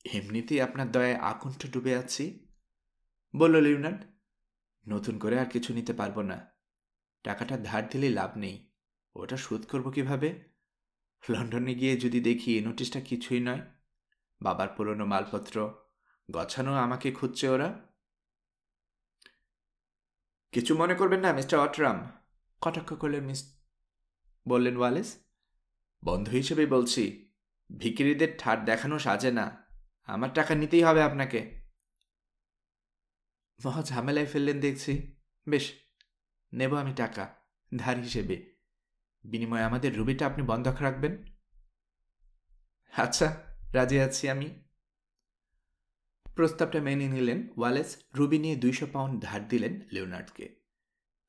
এমনিতেই আপনার দয়ায় আকুণ্ঠ ডুবে আছি, বলল লিওনার্ড। নতুন করে আর কিছু নিতে পারবো না। টাকাটা ধার দিলে লাভ নেই, ওটা শোধ করব কিভাবে? লন্ডনে গিয়ে যদি দেখি নোটিশটা কিছুই নয়, বাবার পুরনো মালপত্র গছানো আমাকে খুঁজছে ওরা। কিছু মনে করবেন না মিস্টার অটরাম, কটাক্ষ করলেন বললেন ওয়ালেস। বন্ধু হিসেবেই বলছি, ভিখিরিদের ঠাট দেখানো সাজে না। আমার টাকা নিতেই হবে আপনাকে। মহা ঝামেলায় ফেললেন দেখছি। বেশ, নেব আমি টাকা ধার হিসেবে, বিনিময়ে আমাদের রুবিটা আপনি বন্ধক রাখবেন। আচ্ছা, রাজি আছি আমি। প্রস্তাবটা মেনে নিলেন ওয়ালেস। রুবি নিয়ে 200 পাউন্ড ধার দিলেন লিওনার্ডকে।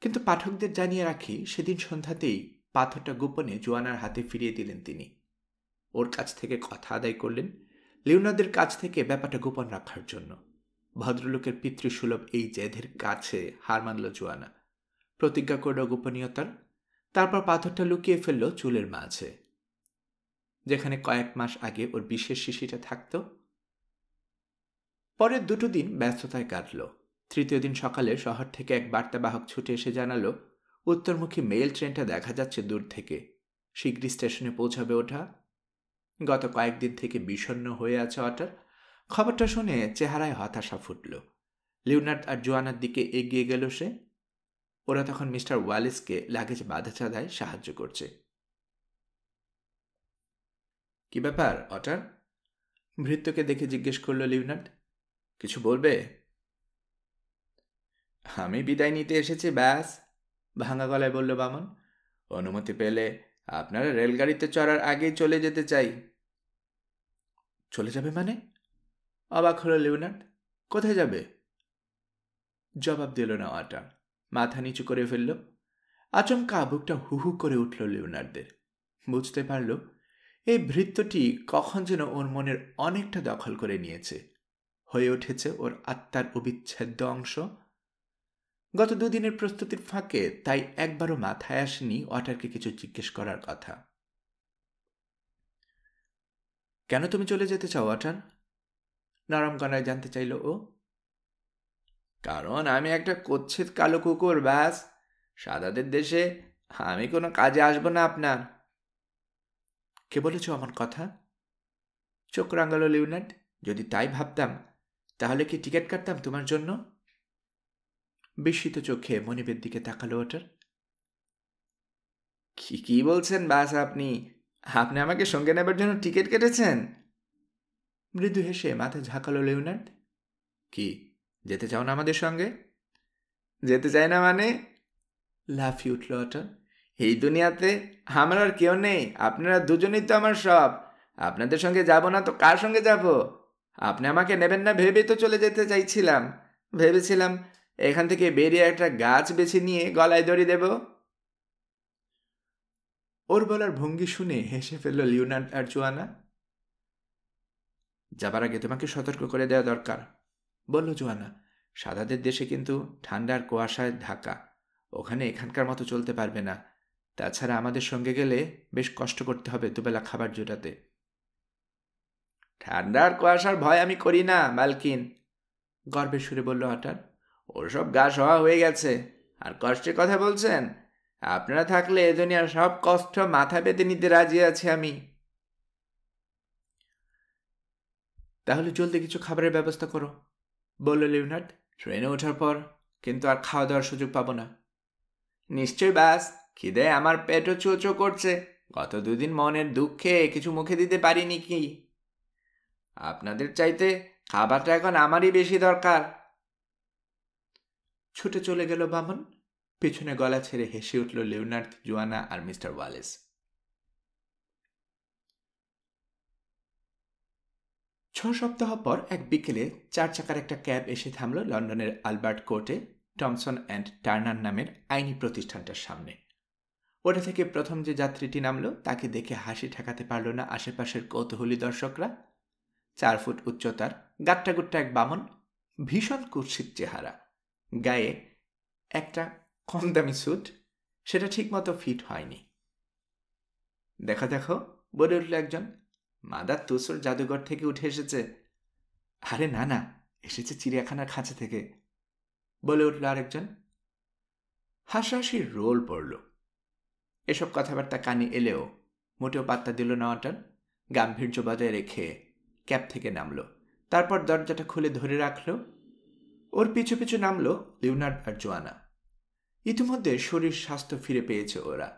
কিন্তু পাঠকদের জানিয়ে রাখি, সেদিন সন্ধ্যাতেই পাথরটা গোপনে জোয়ানার হাতে ফিরিয়ে দিলেন তিনি। ওর কাছ থেকে কথা আদায় করলেন লিওনার্ডের কাছ থেকে ব্যাপারটা গোপন রাখার জন্য। ভদ্রলোকের পিতৃসুলভ এই জেদের কাছে হার মানল জোয়ানা। প্রতিজ্ঞা করল গোপনীয়তার। তারপর পাথরটা লুকিয়ে ফেলল চুলের মাঝে, যেখানে কয়েক মাস আগে ওর বিশেষ শিশিটা থাকত। পরের 2 দিন ব্যস্ততায় কাটল। 3য় দিন সকালে শহর থেকে এক বার্তাবাহক ছুটে এসে জানালো উত্তরমুখী মেইল ট্রেনটা দেখা যাচ্ছে দূর থেকে, শীঘ্রই স্টেশনে পৌঁছাবে ওঠা। গত কয়েকদিন থেকে বিষণ্ণ হয়ে আছে অটার। খবরটা শুনে চেহারায় হতাশা ফুটল। লিওনার্ড আর জোয়ানার দিকে এগিয়ে গেল সে। ওরা তখন মিস্টার ওয়ালেসকে লাগেজ বাঁধা চাঁদায় সাহায্য করছে। কি ব্যাপার অটার? ভৃত্যকে দেখে জিজ্ঞেস করল লিওনার্ড। কিছু বলবে? আমি বিদায় নিতে এসেছি ব্যাস, ভাঙা গলায় বলল বামন। অনুমতি পেলে আপনারা রেলগাড়িতে চড়ার আগেই চলে যেতে চাই। চলে যাবে মানে? অবাক হলো লিওনার্ড। কোথায় যাবে? জবাব দিল না অটার। মাথা নিচু করে ফেলল। আচমকা বুকটা হুহু করে উঠল লিওনার্ডের। বুঝতে পারল এই ভৃত্যটি কখন যেন ওর মনের অনেকটা দখল করে নিয়েছে, হয়ে উঠেছে ওর আত্মার অবিচ্ছেদ্য অংশ। গত 2 দিনের প্রস্তুতির ফাঁকে তাই একবারও মাথায় আসেনি অটারকে কিছু জিজ্ঞেস করার কথা। কেন তুমি চলে যেতে চাও অটার? নরম গলায় জানতে চাইল ও। কারণ আমি একটা কুৎসিত কালো কুকুর, ব্যাস। সাদাদের দেশে আমি কোনো কাজে আসবো না আপনার। কে বলেছ আমার কথা? চোখ রাঙালো লিওনার্ড। যদি তাই ভাবতাম তাহলে কি টিকিট কাটতাম তোমার জন্য? বিস্মিত চোখে মনিবের দিকে তাকালো ওটার। কি বলছেন বাস আপনি? আপনি আমাকে সঙ্গে নেবার জন্য টিকিট কেটেছেন? মৃদু হেসে মাথা ঝাঁকালো লিওনার্ড। কি, যেতে চাও না আমাদের সঙ্গে? যেতে চাই না মানে? লাফিয়ে উঠল ওটার। এই দুনিয়াতে আমার আর কেউ নেই, আপনারা দুজনেই তো আমার সব। আপনাদের সঙ্গে যাব না তো কার সঙ্গে যাব? আপনি আমাকে নেবেন না ভেবেই তো চলে যেতে চাইছিলাম। ভেবেছিলাম এখান থেকে বেরিয়ে একটা গাছ বেছে নিয়ে গলায় দড়ি দেব। ওর বলার ভঙ্গি শুনে হেসে ফেলল লিওনার্ড আর জোয়ানা। যাবার আগে তোমাকে সতর্ক করে দেওয়া দরকার, বলল জোয়ানা। সাদাদের দেশে কিন্তু ঠান্ডার কুয়াশায় ঢাকা, ওখানে এখানকার মতো চলতে পারবে না। তাছাড়া আমাদের সঙ্গে গেলে বেশ কষ্ট করতে হবে দুবেলা খাবার জোটাতে। ঠান্ডার কুয়াশার ভয় আমি করি না মালকিন, গর্বের সুরে বলল হঠাৎ। ওসব গা সওয়া হয়ে গেছে। আর কষ্টের কথা বলছেন? আপনারা থাকলে এ দুনিয়ার সব কষ্ট মাথা পেতে নিতে রাজি আছি আমি। তাহলে জলদি কিছু খাবারের ব্যবস্থা করো, বলল লিওনার্ড। ট্রেনে ওঠার পর কিন্তু আর খাওয়া দাওয়ার সুযোগ পাবো না। নিশ্চয়ই বাস, খিদে আমার পেটও চোচো করছে। গত দুদিন মনের দুঃখে কিছু মুখে দিতে পারিনি কি। আপনাদের চাইতে খাবারটা এখন আমারই বেশি দরকার। ছুটে চলে গেল বামন। পেছনে গলা ছেড়ে হেসে উঠল লিওনার্ড, জোয়ানা আর মিস্টার ওয়ালেস। 6 সপ্তাহ পর এক বিকেলে 4 চাকার একটা ক্যাব এসে থামল লন্ডনের আলবার্ট কোর্টে টমসন অ্যান্ড টার্নার নামের আইনি প্রতিষ্ঠানটার সামনে। ওটা থেকে প্রথম যে যাত্রীটি নামল তাকে দেখে হাসি ঠেকাতে পারল না আশেপাশের কৌতূহলী দর্শকরা। 4 ফুট উচ্চতার গাট্টাগুট্টা এক বামন, ভীষণ কুৎসিত চেহারা, গায়ে একটা কম দামি স্যুট, সেটা ঠিকমতো ফিট হয়নি। দেখো দেখো, বলে উঠল একজন, মাদার তুসর জাদুঘর থেকে উঠে এসেছে। আরে না না, এসেছে চিড়িয়াখানার খাঁচা থেকে, বলে উঠল আরেকজন। হাসাহাসির রোল পড়ল। এসব কথাবার্তা কানে এলেও মোটেও পাত্তা দিল না অটন। গাম্ভীর্য বজায় রেখে ক্যাব থেকে নামল। তারপর দরজাটা খুলে ধরে রাখল। ওর পিছু পিছু নামল লিওনার্ড আর জোয়ানা। ইতিমধ্যে শরীর স্বাস্থ্য ফিরে পেয়েছে ওরা।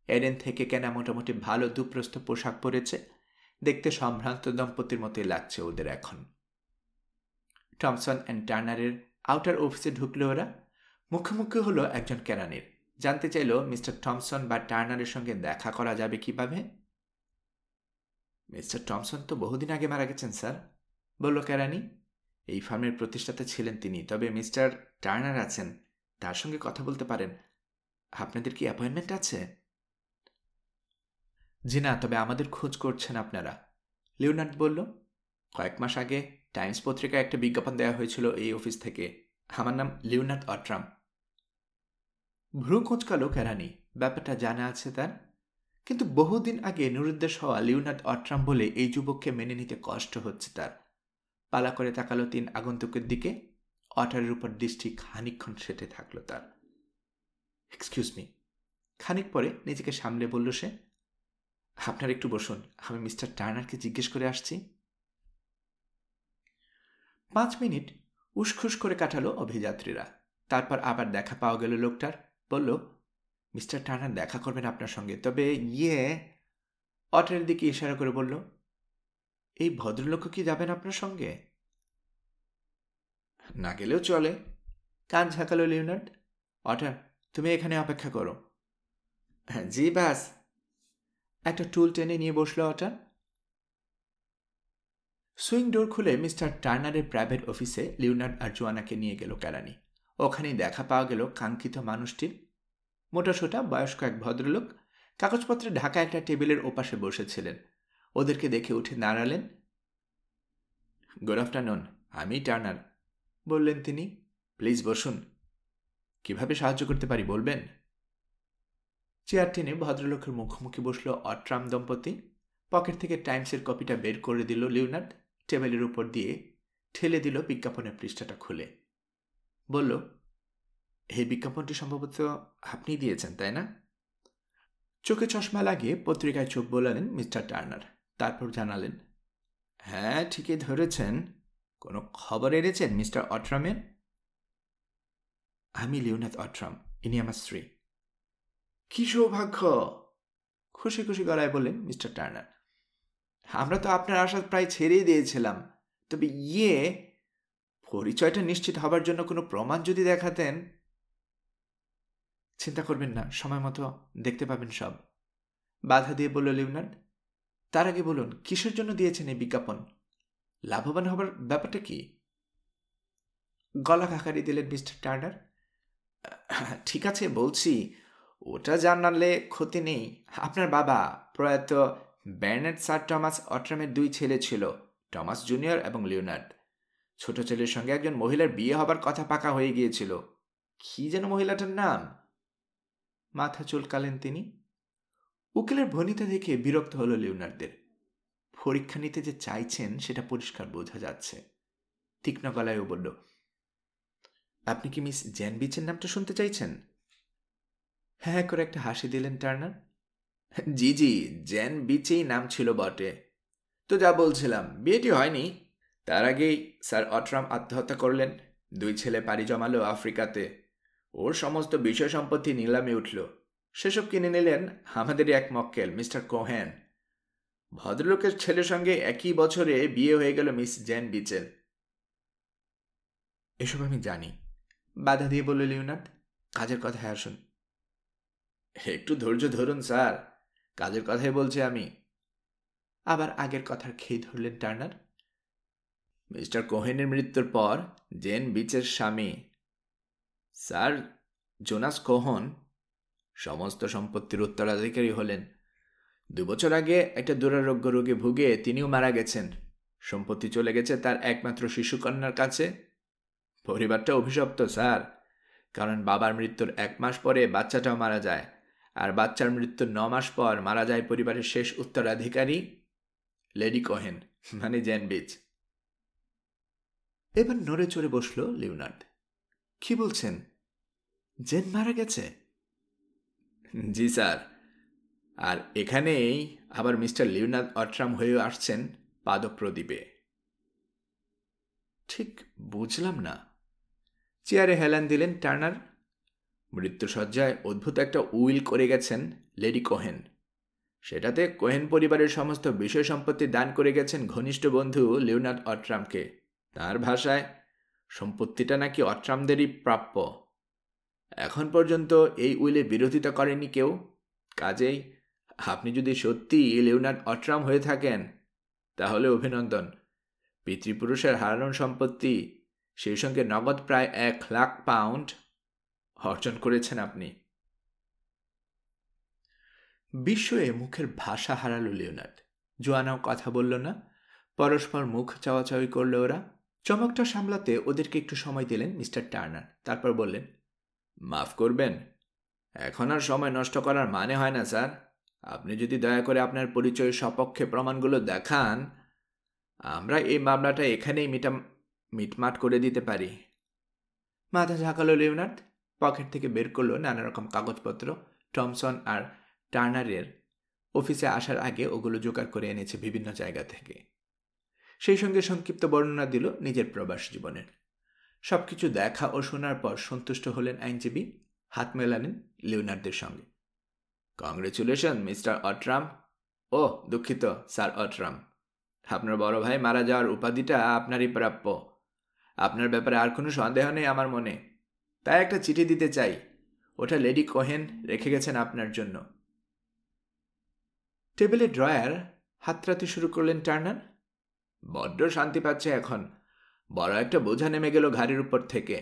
এডেন থেকে কেনা মোটামুটি ভালো দুপ্রস্থ পোশাক পরেছে। দেখতে সম্ভ্রান্ত দম্পতির মতোই লাগছে ওদের এখন। টমসন অ্যান্ড টার্নারের আউটার অফিসে ঢুকলো ওরা। মুখোমুখি হলো একজন কেরানির। জানতে চাইল মিস্টার টমসন বা টার্নারের সঙ্গে দেখা করা যাবে কিভাবে। মিস্টার টমসন তো বহুদিন আগে মারা গেছেন স্যার, বলল কেরানি। এই ফার্মের প্রতিষ্ঠাতা ছিলেন তিনি, তবে মিস্টার টার্নার আছেন, তার সঙ্গে কথা বলতে পারেন। আপনাদের কি অ্যাপয়েন্টমেন্ট আছে? জি না, তবে আমাদের খোঁজ করছেন আপনারা, লিওনার্ড বলল। কয়েক মাস আগে টাইমস পত্রিকায় একটা বিজ্ঞাপন দেওয়া হয়েছিল এই অফিস থেকে। আমার নাম লিওনার্ড অট্রাম। ভ্রু কোঁচকালো কেরানি। ব্যাপারটা জানা আছে তার, কিন্তু বহুদিন আগে নিরুদ্দেশ হওয়া লিওনার্ড অট্রাম বলে এই যুবককে মেনে নিতে কষ্ট হচ্ছে তার। পালা করে তাকালো 3 আগন্তুকের দিকে। অটারের উপর দৃষ্টি খানিকক্ষণ সেটে থাকলো তার। এক্সকিউজ মি, খানিক পরে নিজেকে সামলে বলল সে। আপনার একটু বসুন, আমি মিস্টার টার্নারকে জিজ্ঞেস করে আসছি। 5 মিনিট উসখুস করে কাটালো অভিযাত্রীরা। তারপর আবার দেখা পাওয়া গেল লোকটার। বলল, মিস্টার টার্নার দেখা করবেন আপনার সঙ্গে, তবে অটারের দিকে ইশারা করে বলল, এই ভদ্রলোক কি যাবেন আপনার সঙ্গে? না গেলেও চলে, কান ঝাঁকালো লিওনার্ড। অটার, তুমি এখানে অপেক্ষা করো। জি বাস। একটা টুল টেনে নিয়ে বসলো অটার। সুইং ডোর খুলে মিস্টার টার্নারের প্রাইভেট অফিসে লিওনার্ড আর জোয়ানাকে নিয়ে গেল কেরানি। ওখানেই দেখা পাওয়া গেল কাঙ্ক্ষিত মানুষটির। মোটাসোটা বয়স্ক এক ভদ্রলোক কাগজপত্রে ঢাকা একটা টেবিলের ওপাশে বসেছিলেন। ওদেরকে দেখে উঠে দাঁড়ালেন। গুড আফটারনুন, আমি টার্নার, বললেন তিনি। প্লিজ বসুন। কিভাবে সাহায্য করতে পারি বলবেন? চেয়ার টেনে ভদ্রলোকের মুখোমুখি বসল অট্রাম দম্পতি। পকেট থেকে টাইমসের কপিটা বের করে দিল লিওনার্ড। টেবিলের উপর দিয়ে ঠেলে দিল বিজ্ঞাপনের পৃষ্ঠাটা খুলে। বলল, এই বিজ্ঞাপনটি সম্ভবত আপনি দিয়েছেন, তাই না? চোখে চশমা লাগিয়ে পত্রিকায় চোখ বোলালেন মিস্টার টার্নার। তারপর জানালেন, হ্যাঁ, ঠিকই ধরেছেন। কোনো খবর এনেছেন মিস্টার অট্রামের? আমি লিওনার্দ অট্রাম, ইনি আমার স্ত্রী। কি সৌভাগ্য! খুশি খুশি গলায় বললেন মিস্টার টার্নার। আমরা তো আপনার আশা প্রায় ছেড়েই দিয়েছিলাম। তবে পরিচয়টা নিশ্চিত হবার জন্য কোনো প্রমাণ যদি দেখাতেন। চিন্তা করবেন না, সময় মতো দেখতে পাবেন সব, বাধা দিয়ে বলল লিওনার্দ। তার আগে বলুন, কিসের জন্য দিয়েছেন এই বিজ্ঞাপন? লাভবান হবার ব্যাপারটা কি? গলা খাকারি দিলেন মিস্টার টার্নার। ঠিক আছে, বলছি। ওটা জানালে ক্ষতি নেই। আপনার বাবা প্রয়াত বার্নার্ড স্যার টমাস অট্রামের 2 ছেলে ছিল, টমাস জুনিয়র এবং লিওনার্দ। ছোট ছেলের সঙ্গে একজন মহিলার বিয়ে হবার কথা পাকা হয়ে গিয়েছিল। কি যেন মহিলাটার নাম? মাথা চুলকালেন তিনি। উকিলের ভনিতা দেখে বিরক্ত হলো লিওনার্দের। পরীক্ষা নিতে যে চাইছেন সেটা পরিষ্কার বোঝা যাচ্ছে। তীক্ষ্ণ গলায়ও বলল, আপনি কি মিস জেন বিচের নামটা শুনতে চাইছেন? হ্যাঁ করে একটা হাসি দিলেন টার্নার। জি জি, জেন বিচেই নাম ছিল বটে। তো যা বলছিলাম, বিয়েটি হয়নি। তার আগেই স্যার অট্রাম আত্মহত্যা করলেন। 2 ছেলে পাড়ি জমালো আফ্রিকাতে। ওর সমস্ত বিষয় সম্পত্তি নিলামে উঠল। সেসব কিনে নিলেন আমাদেরই এক মক্কেল মিস্টার কোহেন। ভদ্রলোকের ছেলের সঙ্গে একই বছরে বিয়ে হয়ে গেল মিস জেন বিচের। এসব আমি জানি, বাধা দিয়ে বলল লিওনার্দ। কাজের কথায় আসুন। একটু ধৈর্য ধরুন স্যার, কাজের কথাই বলছি আমি। আবার আগের কথার খেই ধরলেন টার্নার। মিস্টার কোহেনের মৃত্যুর পর জেন বিচের স্বামী স্যার জোনাস কোহন সমস্ত সম্পত্তির উত্তরাধিকারী হলেন। 2 বছর আগে একটা দুরারোগ্য রোগে ভুগে তিনিও মারা গেছেন। সম্পত্তি চলে গেছে তার একমাত্র শিশুকন্যার কাছে। পরিবারটা অভিশপ্ত স্যার, কারণ বাবার মৃত্যুর 1 মাস পরে বাচ্চাটাও মারা যায়, আর বাচ্চার মৃত্যুর 9 মাস পর মারা যায় পরিবারের শেষ উত্তরাধিকারী লেডি কোহেন, মানে জেন বিচ। এবার নড়ে চড়ে বসল লিওনার্দ। কি বলছেন? জেন মারা গেছে? জি স্যার, আর এখানেই আবার মিস্টার লিওনার্দ অট্রাম হয়ে আসছেন পাদপ্রদীপে। ঠিক বুঝলাম না। চেয়ারে হেলান দিলেন টার্নার। মৃত্যুসজ্জায় অদ্ভুত একটা উইল করে গেছেন লেডি কোহেন। সেটাতে কোহেন পরিবারের সমস্ত বিষয় সম্পত্তি দান করে গেছেন ঘনিষ্ঠ বন্ধু লিওনার্দ অট্রামকে। তার ভাষায় সম্পত্তিটা নাকি অট্রামদেরই প্রাপ্য। এখন পর্যন্ত এই উইলে বিরোধিতা করেনি কেউ। কাজেই আপনি যদি সত্যি লিওনার্দ অট্রাম হয়ে থাকেন, তাহলে অভিনন্দন। পিতৃপুরুষের হারানো সম্পত্তি, সেই সঙ্গে নগদ প্রায় 1,00,000 পাউন্ড অর্জন করেছেন আপনি। বিস্ময়ে মুখের ভাষা হারালো লিওনার্দ। জোয়ানাও কথা বলল না। পরস্পর মুখ চাওয়াচাওয়ি করল ওরা। চমকটা সামলাতে ওদেরকে একটু সময় দিলেন মিস্টার টার্নার। তারপর বললেন, মাফ করবেন, এখন আর সময় নষ্ট করার মানে হয় না স্যার। আপনি যদি দয়া করে আপনার পরিচয়ের সপক্ষে প্রমাণগুলো দেখান, আমরা এই মামলাটা এখানেই মিটমাট করে দিতে পারি। মাথা ঝাঁকালো লিওনার্দ। পকেট থেকে বের করলো নানা রকম কাগজপত্র। টমসন আর টার্নারের অফিসে আসার আগে ওগুলো জোগাড় করে এনেছে বিভিন্ন জায়গা থেকে। সেই সঙ্গে সংক্ষিপ্ত বর্ণনা দিল নিজের প্রবাস জীবনের। সবকিছু দেখা ও শোনার পর সন্তুষ্ট হলেন আইনজীবী। হাত মেলালেন লিওনার্দের সঙ্গে। Congratulation mister অট্রাম। ও দুঃখিত স্যার অট্রাম, আপনার বড় ভাই মারা যাওয়ার উপাধিটা আপনারই প্রাপ্য। আপনার ব্যাপারে আর কোনো সন্দেহ নেই আমার মনে। তাই একটা চিঠি দিতে চাই। ওটা লেডি কোহেন রেখে গেছেন আপনার জন্য। টেবিলে ড্রয়ার হাতড়াতে শুরু করলেন টার্নার। বড্ড শান্তি পাচ্ছে এখন। বড় একটা বোঝা নেমে গেল ঘাড়ের উপর থেকে।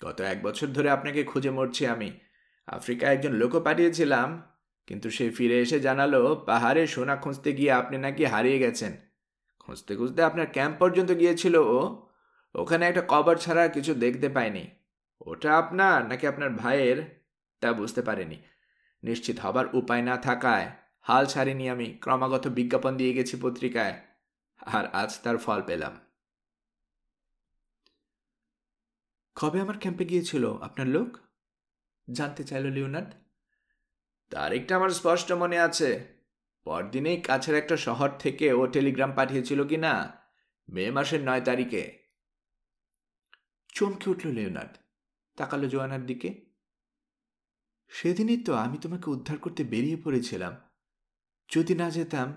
গত 1 বছর ধরে আপনাকে খুঁজে মরছি আমি। আফ্রিকায় একজন লোকও পাঠিয়েছিলাম, কিন্তু সে ফিরে এসে জানালো পাহাড়ে সোনা খুঁজতে গিয়ে আপনি নাকি হারিয়ে গেছেন। খুঁজতে খুঁজতে আপনার ক্যাম্প পর্যন্ত গিয়েছিল ও। ওখানে একটা কবর ছাড়া কিছু দেখতে পায়নি। ওটা আপনার নাকি আপনার ভাইয়ের তা বুঝতে পারেনি। নিশ্চিত হবার উপায় না থাকায় হাল ছাড়িনি আমি। ক্রমাগত বিজ্ঞাপন দিয়ে গেছি পত্রিকায়, আর আজ তার ফল পেলাম। কবে আমার ক্যাম্পে গিয়েছিল আপনার লোক? জানতে চাইল লিওনার্দ। তারিখটা আমার স্পষ্ট মনে আছে। পরদিনেই কাছের একটা শহর থেকে ও টেলিগ্রাম পাঠিয়েছিল কি না, মে মাসের 9 তারিখে। চমকে উঠল লিওনার্দ। তাকালো জোয়ানার দিকে। সেদিনই তো আমি তোমাকে উদ্ধার করতে বেরিয়ে পড়েছিলাম। যদি না যেতাম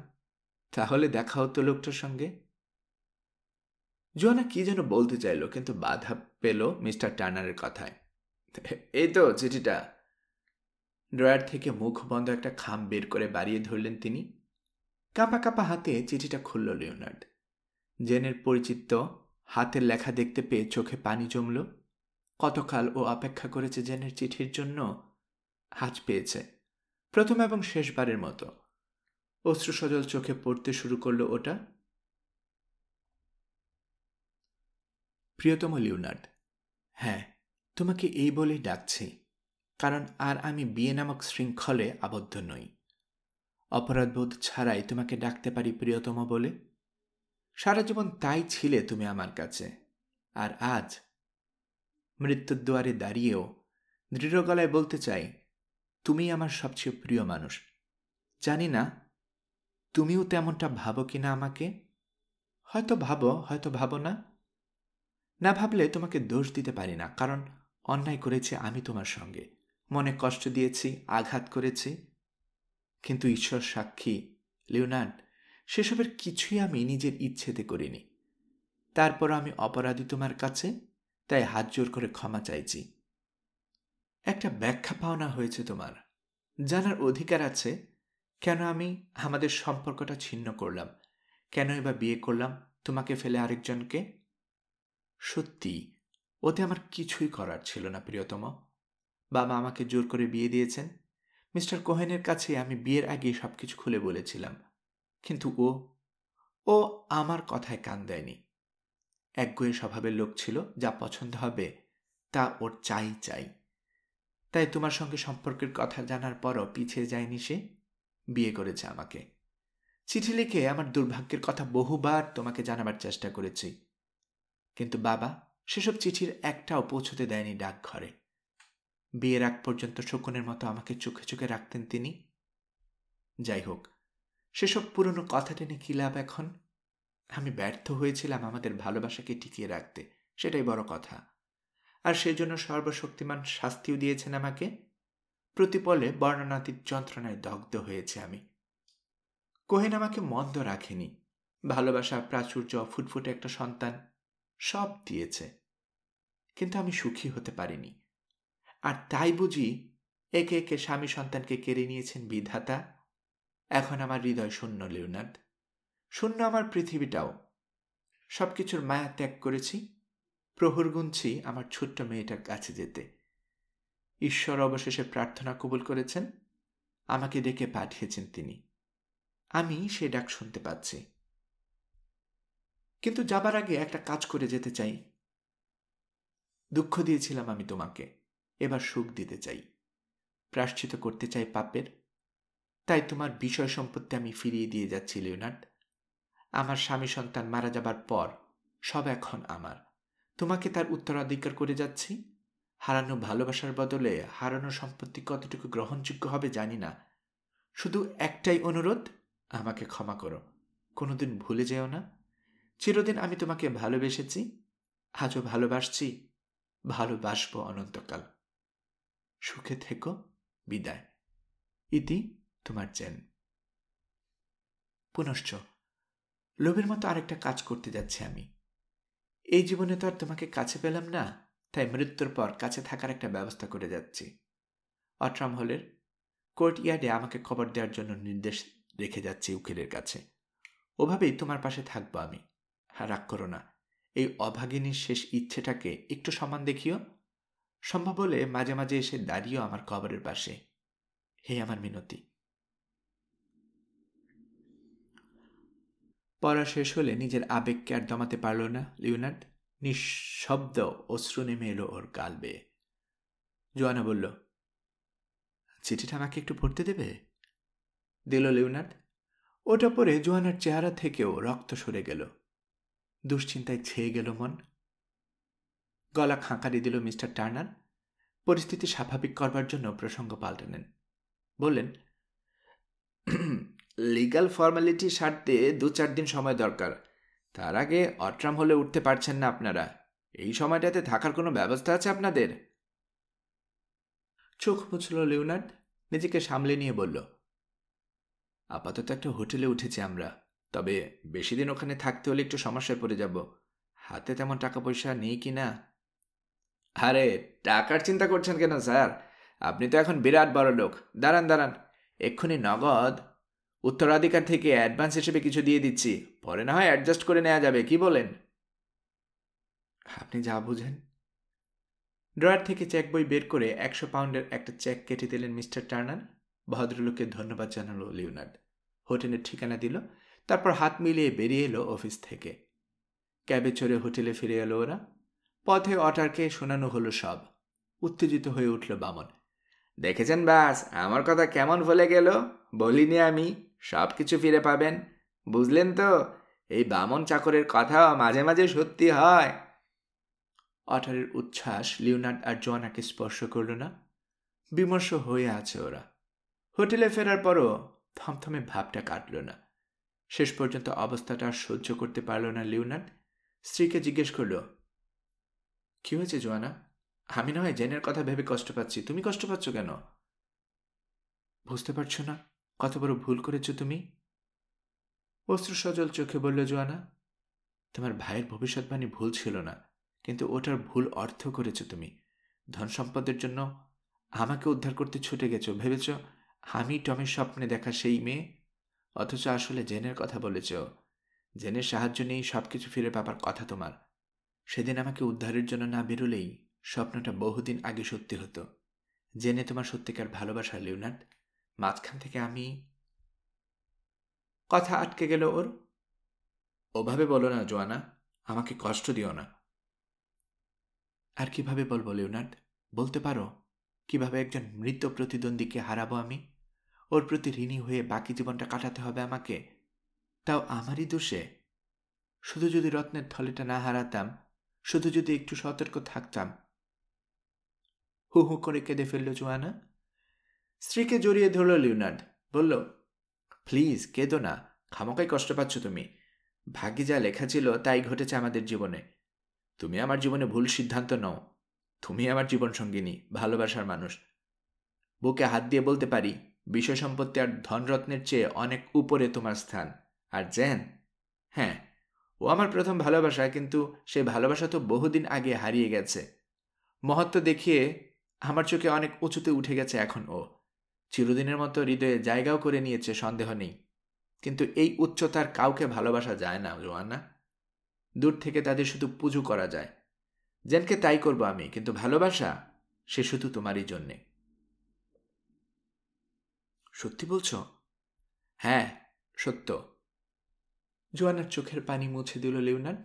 তাহলে দেখা হতো লোকটার সঙ্গে। জোয়ানা কি যেন বলতে চাইল, কিন্তু বাধা পেল মিস্টার টার্নারের কথায়। এই তো চিঠিটা। ড্রয়ার থেকে মুখ বন্ধ একটা খাম বের করে বাড়িয়ে ধরলেন তিনি। কাঁপা কাঁপা হাতে চিঠিটা খুলল লিওনার্দ। জেনের পরিচিত হাতের লেখা দেখতে পেয়ে চোখে পানি জমল। কতকাল ও অপেক্ষা করেছে জেনের চিঠির জন্য, আজ পেয়েছে, প্রথম এবং শেষবারের মতো। অশ্রুসজল চোখে পড়তে শুরু করল ওটা। প্রিয়তম লিওনার্দ, হ্যাঁ, তোমাকে এই বলেই ডাকছি, কারণ আর আমি বিয়ে নামক শৃঙ্খলে আবদ্ধ নই। অপরাধবোধ ছাড়াই তোমাকে ডাকতে পারি প্রিয়তম বলে। সারা জীবন তাই ছিলে তুমি আমার কাছে, আর আজ মৃত্যুর দুয়ারে দাঁড়িয়েও দৃঢ় গলায় বলতে চাই, তুমি আমার সবচেয়ে প্রিয় মানুষ। জানি না তুমিও তেমনটা ভাবো কিনা আমাকে। হয়তো ভাবো, হয়তো ভাবো না। না ভাবলে তোমাকে দোষ দিতে পারি না, কারণ অন্যায় করেছি আমি তোমার সঙ্গে, মনে কষ্ট দিয়েছি, আঘাত করেছি। কিন্তু ঈশ্বর সাক্ষী লিওনার্দ, সেসবের কিছুই আমি নিজের ইচ্ছেতে করিনি। তারপর আমি অপরাধী তোমার কাছে, তাই হাত জোর করে ক্ষমা চাইছি। একটা ব্যাখ্যা পাওনা হয়েছে তোমার, জানার অধিকার আছে কেন আমি আমাদের সম্পর্কটা ছিন্ন করলাম, কেনই বা বিয়ে করলাম তোমাকে ফেলে আরেকজনকে। সত্যি ওতে আমার কিছুই করার ছিল না প্রিয়তম। বাবা আমাকে জোর করে বিয়ে দিয়েছেন। মিস্টার কোহেনের কাছে আমি বিয়ের আগে সবকিছু খুলে বলেছিলাম, কিন্তু ও আমার কথায় কান দেয়নি। একগুঁয়ে স্বভাবের লোক ছিল, যা পছন্দ হবে তা ওর চাই চাই। তাই তোমার সঙ্গে সম্পর্কের কথা জানার পরও পিছিয়ে যায়নি সে, বিয়ে করেছে আমাকে। চিঠি লিখে আমার দুর্ভাগ্যের কথা বহুবার তোমাকে জানাবার চেষ্টা করেছি, কিন্তু বাবা সেসব চিঠির একটাও পৌঁছতে দেয়নি ডাকঘরে। বিয়ের আগ পর্যন্ত শকুনের মতো আমাকে চোখে চোখে রাখতেন তিনি। যাই হোক, সেসব পুরনো কথা টেনে কী লাভ এখন? আমি ব্যর্থ হয়েছিলাম আমাদের ভালোবাসাকে টিকিয়ে রাখতে, সেটাই বড় কথা। আর সেজন্য সর্বশক্তিমান শাস্তিও দিয়েছেন আমাকে। প্রতিপলে বর্ণনাতীত যন্ত্রণায় দগ্ধ হয়েছে আমি। কোহেন আমাকে মন্দ রাখেনি। ভালোবাসা, প্রাচুর্য, ফুটফুটে একটা সন্তান সব দিয়েছে, কিন্তু আমি সুখী হতে পারিনি। আর তাই বুঝি একে একে স্বামী সন্তানকে কেড়ে নিয়েছেন বিধাতা। এখন আমার হৃদয় শূন্য লিওনার্দ, শূন্য আমার পৃথিবীটাও। সবকিছুর মায়া ত্যাগ করেছি, প্রহর গুনছি আমার ছোট্ট মেয়েটার কাছে যেতে। ঈশ্বর অবশেষে প্রার্থনা কবুল করেছেন, আমাকে ডেকে পাঠিয়েছেন তিনি। আমি সে ডাক শুনতে পাচ্ছি, কিন্তু যাবার আগে একটা কাজ করে যেতে চাই। দুঃখ দিয়েছিলাম আমি তোমাকে, এবার সুখ দিতে চাই, প্রায়শ্চিত্ত করতে চাই পাপের। তাই তোমার বিষয় সম্পত্তি আমি ফিরিয়ে দিয়ে যাচ্ছি লিওনার্দ। আমার স্বামী সন্তান মারা যাবার পর সব এখন আমার। তোমাকে তার উত্তরাধিকার করে যাচ্ছি। হারানো ভালোবাসার বদলে হারানো সম্পত্তি কতটুকু গ্রহণযোগ্য হবে জানি না। শুধু একটাই অনুরোধ, আমাকে ক্ষমা করো, কোনোদিন ভুলে যেও না। চিরদিন আমি তোমাকে ভালোবেসেছি, আজও ভালোবাসছি, ভালোবাসবো অনন্তকাল। সুখে থেকো, বিদায়। ইতি, তোমার জেন। পুনশ্চ লোভের মতো আরেকটা কাজ করতে যাচ্ছি আমি। এই জীবনে তো আর তোমাকে কাছে পেলাম না, তাই মৃত্যুর পর কাছে থাকার একটা ব্যবস্থা করে যাচ্ছি। অট্রাম হলের কোর্ট ইয়ার্ডে আমাকে খবর দেওয়ার জন্য নির্দেশ রেখে যাচ্ছি উকিলের কাছে। ওভাবেই তোমার পাশে থাকবো আমি। রাগ করো না, এই অভাগিনীর শেষ ইচ্ছেটাকে একটু সম্মান দেখিও। সম্ভব হলে মাঝে মাঝে এসে দাঁড়িয়েও আমার কবরের পাশে। হে আমার মিনতি। পড়া শেষ হলে নিজের আবেগকে আর দমাতে পারল না লিওনার্দ। নিঃশব্দ অশ্রু নেমে এলো ওর গাল বেয়ে। জোয়ানা বলল, চিঠিটা আমাকে একটু পড়তে দেবে? দিল লিওনার্দ। ওটা পরে জোয়ানার চেহারা থেকেও রক্ত সরে গেল। দুশ্চিন্তায় ছেয়ে গেল মন। গলা খাঁকারি দিল মিস্টার টার্নার। পরিস্থিতি স্বাভাবিক করবার জন্য প্রসঙ্গ পাল্টালেন। বললেন, লিগ্যাল ফর্মালিটি সারতে 2-4 দিন সময় দরকার। তার আগে অট্রাম হলে উঠতে পারছেন না আপনারা। এই সময়টাতে থাকার কোনো ব্যবস্থা আছে আপনাদের? চোখ মুছল লিওনার্ড, নিজেকে সামলে নিয়ে বলল, আপাতত একটা হোটেলে উঠেছি আমরা, তবে বেশি দিন ওখানে থাকতে হলে একটু সমস্যায় পড়ে যাব। হাতে তেমন টাকা পয়সা নেই কি না। আরে টাকার চিন্তা করছেন কেন স্যার? আপনি তো এখন বিরাট বড় লোক। দাঁড়ান দাঁড়ান, এক্ষুনি নগদ উত্তরাধিকার থেকে অ্যাডভান্স হিসেবে কিছু দিয়ে দিচ্ছি, পরে না হয় অ্যাডজাস্ট করে নেওয়া যাবে, কি বলেন? আপনি যা বুঝেন। ড্রয়ার থেকে চেক বই বের করে 100 পাউন্ডের একটা চেক কেটে দিলেন মিস্টার টার্নার। ভদ্রলোককে ধন্যবাদ জানালো লিওনার্ড। হোটেলের ঠিকানা দিল, তারপর হাত মিলিয়ে বেরিয়ে এলো অফিস থেকে। ক্যাবে চড়ে হোটেলে ফিরে এলো ওরা। পথে অটারকে শোনানো হলো সব। উত্তেজিত হয়ে উঠল বামন। দেখেছেন বাস, আমার কথা কেমন বলে গেল? বলিনি আমি সব কিছু ফিরে পাবেন? বুঝলেন তো? এই বামন চাকরের কথাও মাঝে মাঝে সত্যি হয়। অটারের উচ্ছ্বাস লিওনার্ড আর জোয়ানাকে স্পর্শ করল না। বিমর্ষ হয়ে আছে ওরা। হোটেলে ফেরার পরও থমথমে ভাবটা কাটল না। শেষ পর্যন্ত অবস্থাটা আর সহ্য করতে পারল না লিওনার্ড। স্ত্রীকে জিজ্ঞেস করল, কি হয়েছে জোয়ানা? আমি না হয় জেনের কথা ভেবে কষ্ট পাচ্ছি, তুমি কষ্ট পাচ্ছ কেন? বুঝতে পারছো না কত বড় ভুল করেছো তুমি? অশ্রু সজল চোখে বলল জোয়ানা, তোমার ভাইয়ের ভবিষ্যৎবাণী ভুল ছিল না, কিন্তু ওটার ভুল অর্থ করেছো তুমি। ধন সম্পদের জন্য আমাকে উদ্ধার করতে ছুটে গেছো, ভেবেছ আমি টমের স্বপ্নে দেখা সেই মেয়ে, অথচ আসলে জেনের কথা বলেছ। জেনের সাহায্য নিয়েই সব কিছু ফিরে পাবার কথা তোমার। সেদিন আমাকে উদ্ধারের জন্য না বেরোলেই স্বপ্নটা বহুদিন আগে সত্যি হতো। জেনে তোমার সত্যিকার ভালোবাসা লিওনার্ড, মাঝখান থেকে আমি। কথা আটকে গেল ওর। ওভাবে বলো না জোয়ানা, আমাকে কষ্ট দিও না। আর কিভাবে বলবো লিওনার্ড? বলতে পারো কিভাবে একজন মৃত প্রতিদ্বন্দ্বীকে হারাবো আমি? ওর প্রতি ঋণী হয়ে বাকি জীবনটা কাটাতে হবে আমাকে, তাও আমারই দোষে। শুধু যদি রত্নের থলেটা না হারাতাম, শুধু যদি একটু সতর্ক থাকতাম। হু হু করে কেঁদে ফেলল জোয়ানা। স্ত্রীকে জড়িয়ে ধরল লিওনার্ড, বলল, প্লিজ কেঁদো না, খামোকাই কষ্ট পাচ্ছ তুমি। ভাগ্যে যা লেখা ছিল তাই ঘটেছে আমাদের জীবনে। তুমি আমার জীবনে ভুল সিদ্ধান্ত নাও। তুমি আমার জীবন সঙ্গিনী, ভালোবাসার মানুষ। বুকে হাত দিয়ে বলতে পারি, বিষয় সম্পত্তি আর ধনরত্নের চেয়ে অনেক উপরে তোমার স্থান। আর জেন, হ্যাঁ, ও আমার প্রথম ভালোবাসা, কিন্তু সেই ভালোবাসা তো বহুদিন আগে হারিয়ে গেছে। মহত্ব দেখিয়ে আমার চোখে অনেক উঁচুতে উঠে গেছে এখন ও। চিরদিনের মতো হৃদয়ে জায়গাও করে নিয়েছে, সন্দেহ নেই। কিন্তু এই উচ্চতার কাউকে ভালোবাসা যায় না জোয়ানা। দূর থেকে তাদের শুধু পুজো করা যায়। জেনকে তাই করব আমি, কিন্তু ভালোবাসা সে শুধু তোমারই জন্যে। সত্যি বলছো? হ্যাঁ, সত্য। জোয়ানার চোখের পানি মুছে দিল লিওনার্ড।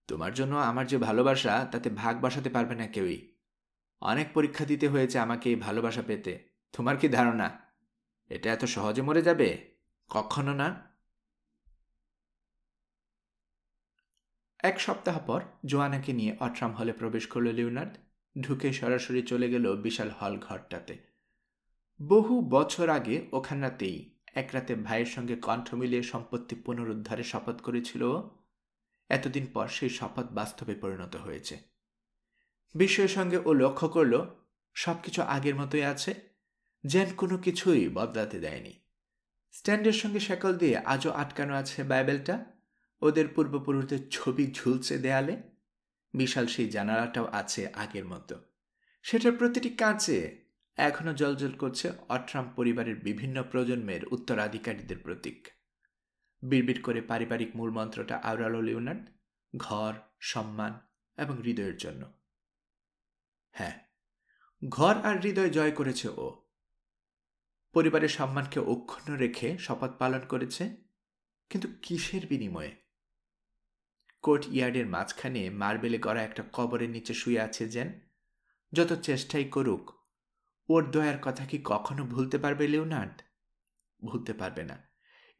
তোমার জন্য আমার যে ভালোবাসা, তাতে ভাগ বসাতে পারবে না কেউই। অনেক পরীক্ষা দিতে হয়েছে আমাকে এই ভালোবাসা পেতে। তোমার কি ধারণা এটা এত সহজে মরে যাবে? কখনো না। 1 সপ্তাহ পর জোয়ানাকে নিয়ে অট্রাম হলে প্রবেশ করল লিওনার্ড। ঢুকে সরাসরি চলে গেল বিশাল হল ঘরটাতে। বহু বছর আগে ওখানটাতেই এক রাতে ভাইয়ের সঙ্গে কণ্ঠ মিলিয়ে সম্পত্তি পুনরুদ্ধারে শপথ করেছিল। এতদিন পর সেই শপথ বাস্তবে পরিণত হয়েছে। বিস্ময়ের সঙ্গে ও লক্ষ্য করল সবকিছু আগের মতোই আছে। জেন কোনো কিছুই বদলাতে দেয়নি। স্ট্যান্ডের সঙ্গে শেকল দিয়ে আজও আটকানো আছে বাইবেলটা। ওদের পূর্বপুরুষদের ছবি ঝুলছে দেয়ালে। বিশাল সেই জানালাটাও আছে আগের মতো। সেটার প্রতিটি কাঁচে এখনও জ্বলজ্বল করছে অট্রাম পরিবারের বিভিন্ন প্রজন্মের উত্তরাধিকারীদের প্রতীক। বিড়বিড় করে পারিবারিক মূলমন্ত্রটা আওড়ালো লিওনার্ড, ঘর, সম্মান এবং হৃদয়ের জন্য। হ্যাঁ, ঘর আর হৃদয় জয় করেছে ও। পরিবারের সম্মানকে অক্ষুণ্ণ রেখে শপথ পালন করেছে, কিন্তু কিসের বিনিময়ে? কোর্ট ইয়ার্ডের মাঝখানে মার্বেলে গড়া একটা কবরের নিচে শুয়ে আছে জেন। যত চেষ্টাই করুক, ওর দয়ার কথা কি কখনো ভুলতে পারবে লিওনার্ড? ভুলতে পারবে না।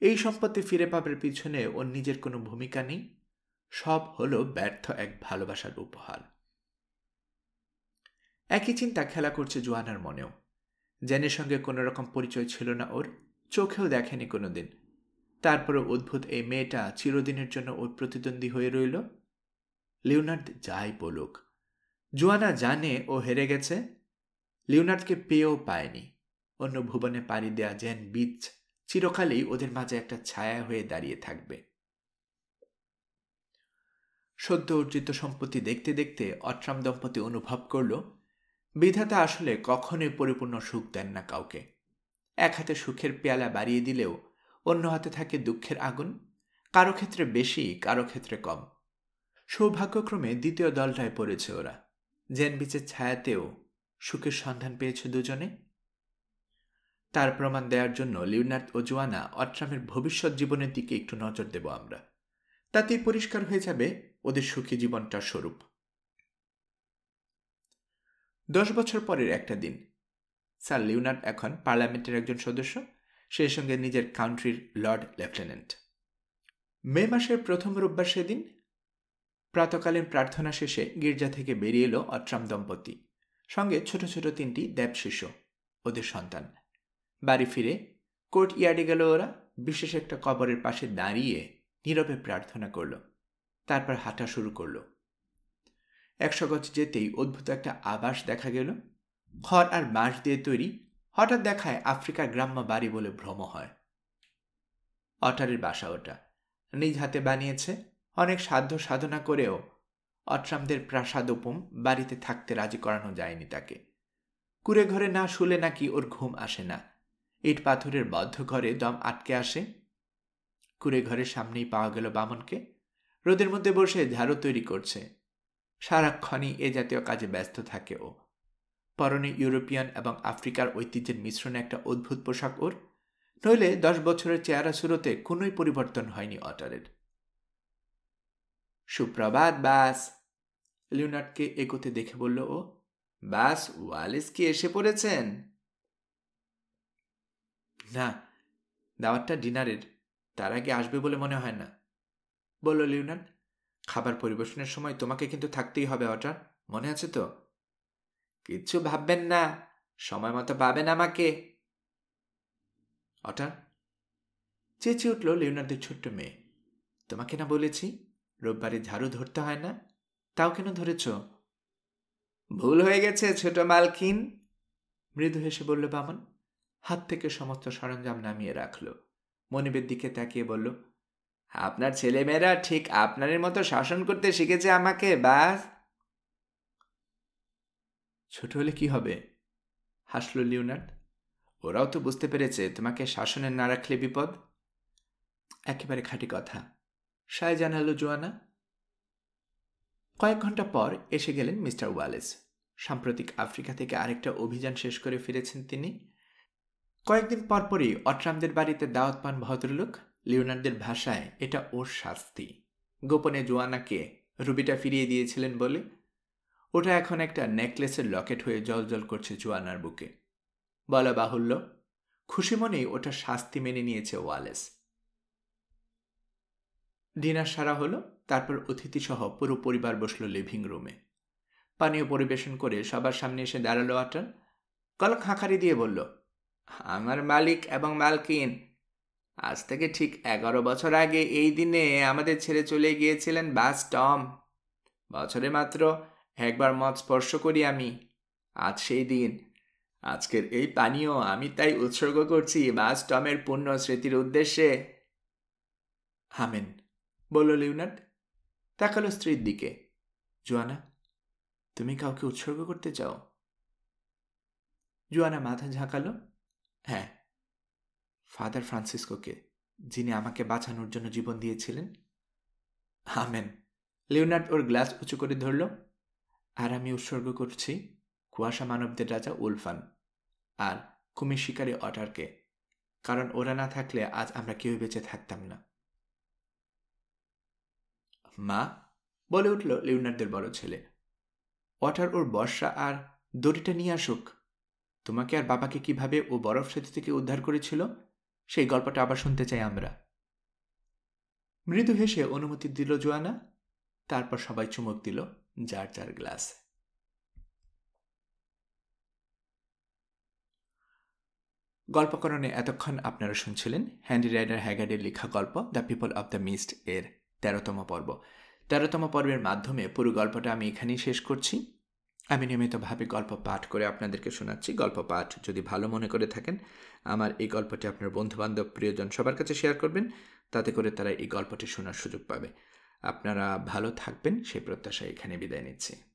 এই সম্পত্তি ফিরে পাবার পিছনে ওর নিজের কোনো ভূমিকা নেই। সব হলো ব্যর্থ এক ভালোবাসার উপহার। একই চিন্তা খেলা করছে জোয়ানার মনেও। জেনের সঙ্গে কোনো রকম পরিচয় ছিল না ওর, চোখেও দেখেনি কোনোদিন। তারপরে অদ্ভুত এই মেয়েটা চিরদিনের জন্য ওর প্রতিদ্বন্দ্বী হয়ে রইল। লিওনার্দ যাই বলুক, জোয়ানা জানে ও হেরে গেছে। লিওনার্দকে পেয়েও পায়নি। অন্য ভুবনে পাড়ি দেয়া জেন বিচ চিরকালই ওদের মাঝে একটা ছায়া হয়ে দাঁড়িয়ে থাকবে। সদ্য অর্জিত সম্পত্তি দেখতে দেখতে অট্রাম দম্পতি অনুভব করল, বিধাতা আসলে কখনোই পরিপূর্ণ সুখ দেন না কাউকে। এক হাতে সুখের পেয়ালা বাড়িয়ে দিলেও অন্য হাতে থাকে দুঃখের আগুন, কারো ক্ষেত্রে বেশি, কারো ক্ষেত্রে কম। সৌভাগ্যক্রমে দ্বিতীয় দলটায় পড়েছে ওরা। জেন বিচের ছায়াতেও সুখের সন্ধান পেয়েছে দুজনে। তার প্রমাণ দেওয়ার জন্য লিওনার্দ ও জোয়ানা অট্রামের ভবিষ্যৎ জীবনের দিকে একটু নজর দেব আমরা। তাতেই পরিষ্কার হয়ে যাবে ওদের সুখী জীবনটার স্বরূপ। 10 বছর পরের একটা দিন। স্যার লিওনার্দ এখন পার্লামেন্টের একজন সদস্য, সেই সঙ্গে নিজের কাউন্ট্রির লর্ড লেফটেন্যান্ট। মে মাসের প্রথম রোববার সেদিন প্রাতকালীন প্রার্থনা শেষে গির্জা থেকে বেরিয়ে এলো অট্রাম দম্পতি, সঙ্গে ছোট ছোট 3টি দেবশিশু, ওদের সন্তান। বাড়ি ফিরে কোর্ট ইয়ার্ডে গেল ওরা। বিশেষ একটা কবরের পাশে দাঁড়িয়ে নীরবে প্রার্থনা করল। তারপর হাঁটা শুরু করল। 100 গজ যেতেই অদ্ভুত একটা আবাস দেখা গেল। খড় আর বাঁশ দিয়ে তৈরি। হঠাৎ দেখায় আফ্রিকার গ্রাম্য বাড়ি বলে ভ্রম হয়। অটারের বাসা ওটা, নিজ হাতে বানিয়েছে। অনেক সাধ্য সাধনা করেও অট্রামদের প্রাসাদোপম বাড়িতে থাকতে রাজি করানো যায়নি তাকে। কুড়ে ঘরে না শুলে নাকি ওর ঘুম আসে না। ইট পাথরের বদ্ধ ঘরে দম আটকে আসে। কুড়ে ঘরের সামনেই পাওয়া গেল বামনকে। রোদের মধ্যে বসে ঝাড়ু তৈরি করছে। সারাক্ষণই এ জাতীয় কাজে ব্যস্ত থাকে ও। পরনে ইউরোপিয়ান এবং আফ্রিকার ঐতিহ্যের মিশ্রণে একটা অদ্ভুত পোশাক ওর। নইলে 10 বছরের চেহারা সুরতে কোনোই পরিবর্তন হয়নি অটারের। সুপ্রভাত বাস, লিওনার্দকে এগোতে দেখে বলল ও। বাস, ওয়ালেস কি এসে পড়েছেন? না, দাওয়াতটা ডিনারের, তার আগে আসবে বলে মনে হয় না, বলল লিওনার্দ। খাবার পরিবেশনের সময় তোমাকে কিন্তু থাকতেই হবে অটার, মনে আছে তো? কিচ্ছু ভাববেন না, সময় মতো পাবেন আমাকে। অটার, চেঁচিয়ে উঠল লিওনার্দের ছোট্ট মেয়ে। তোমাকে না বলেছি রোববারে ঝাড়ু ধরতে হয় না, তাও কেন ধরেছ? ভুল হয়ে গেছে ছোট মালকিন, মৃদু হেসে বলল বামন। হাত থেকে সমস্ত সরঞ্জাম নামিয়ে রাখল। মনিবের দিকে তাকিয়ে বলল, আপনার ছেলেমেয়েরা ঠিক আপনাদের মতো শাসন করতে শিখেছে আমাকে বাস। ছোট হলে কি হবে? হাসল লিওনার্দ। ওরাও তো বুঝতে পেরেছে তোমাকে শাসনে না রাখলে বিপদ। একেবারে খাঁটি কথা, সায় জানালো জোয়ানা। কয়েক ঘন্টা পর এসে গেলেন মিস্টার ওয়ালেস। সাম্প্রতিক আফ্রিকা থেকে আরেকটা অভিযান শেষ করে ফিরেছেন তিনি। কয়েকদিন পরপরই অট্রামদের বাড়িতে দাওয়াত পান ভদ্রলোক। লিওনার্দের ভাষায় এটা ওর শাস্তি। গোপনে জোয়ানাকে রুবিটা ফিরিয়ে দিয়েছিলেন বলে ওটা এখন একটা নেকলেসের লকেট হয়ে জলজল করছে জোয়ানার বুকে। বলা বাহুল্য, খুশি মনেই ওটা শাস্তি মেনে নিয়েছে ওয়ালেস। ডিনার সারা হলো। তারপর অতিথিসহ পুরো পরিবার বসল লিভিং রুমে। পানীয় পরিবেশন করে সবার সামনে এসে দাঁড়ালো অটার। গলা খাঁকারি দিয়ে বলল, আমার মালিক এবং মালকিন, আজ থেকে ঠিক 11 বছর আগে এই দিনে আমাদের ছেড়ে চলে গিয়েছিলেন বাস টম। বছরে মাত্র একবার মদ স্পর্শ করি আমি, আজ সেই দিন। আজকের এই পানীয় আমি তাই উৎসর্গ করছি বাস টমের পুণ্য স্মৃতির উদ্দেশ্যে। হামেন, বলল লিওনার্দ। তাকালো স্ত্রীর দিকে। জোয়ানা, তুমি কাউকে উৎসর্গ করতে চাও? জোয়ানা মাথা ঝাঁকালো। হ্যাঁ, ফাদার ফ্রান্সিসকোকে, যিনি আমাকে বাঁচানোর জন্য জীবন দিয়েছিলেন। আমেন। লিওনার্দ ওর গ্লাস উঁচু করে ধরল। আর আমি উৎসর্গ করছি কুয়াশা মানবদের রাজা উলফান আর কুমির শিকারী অটারকে, কারণ ওরা না থাকলে আজ আমরা কেউ বেঁচে থাকতাম না। মা, বলে উঠল লিওনার্দের বড় ছেলে, অটার ওর বর্ষা আর দড়িটা নিয়ে আসুক। তোমাকে আর বাবাকে কিভাবে ও বরফ সেতু থেকে উদ্ধার করেছিল সেই গল্পটা আবার শুনতে চাই আমরা। মৃদু হেসে অনুমতি দিল জোয়ানা। তারপর সবাই চুমুক দিল যার যার গ্লাস। গল্পকরণে এতক্ষণ আপনারা শুনছিলেন হ্যান্ডি রাইডার হ্যাগার্ডের লেখা গল্প the people of the mist এর ১৩তম পর্ব। ১৩তম পর্বের মাধ্যমে পুরো গল্পটা আমি এখানেই শেষ করছি। আমি নিয়মিতভাবে গল্প পাঠ করে আপনাদেরকে শোনাচ্ছি। গল্প পাঠ যদি ভালো মনে করে থাকেন, আমার এই গল্পটি আপনার বন্ধুবান্ধব প্রিয়জন সবার কাছে শেয়ার করবেন, তাতে করে তারা এই গল্পটি শোনার সুযোগ পাবে। আপনারা ভালো থাকবেন সেই প্রত্যাশায় এখানে বিদায় নিচ্ছি।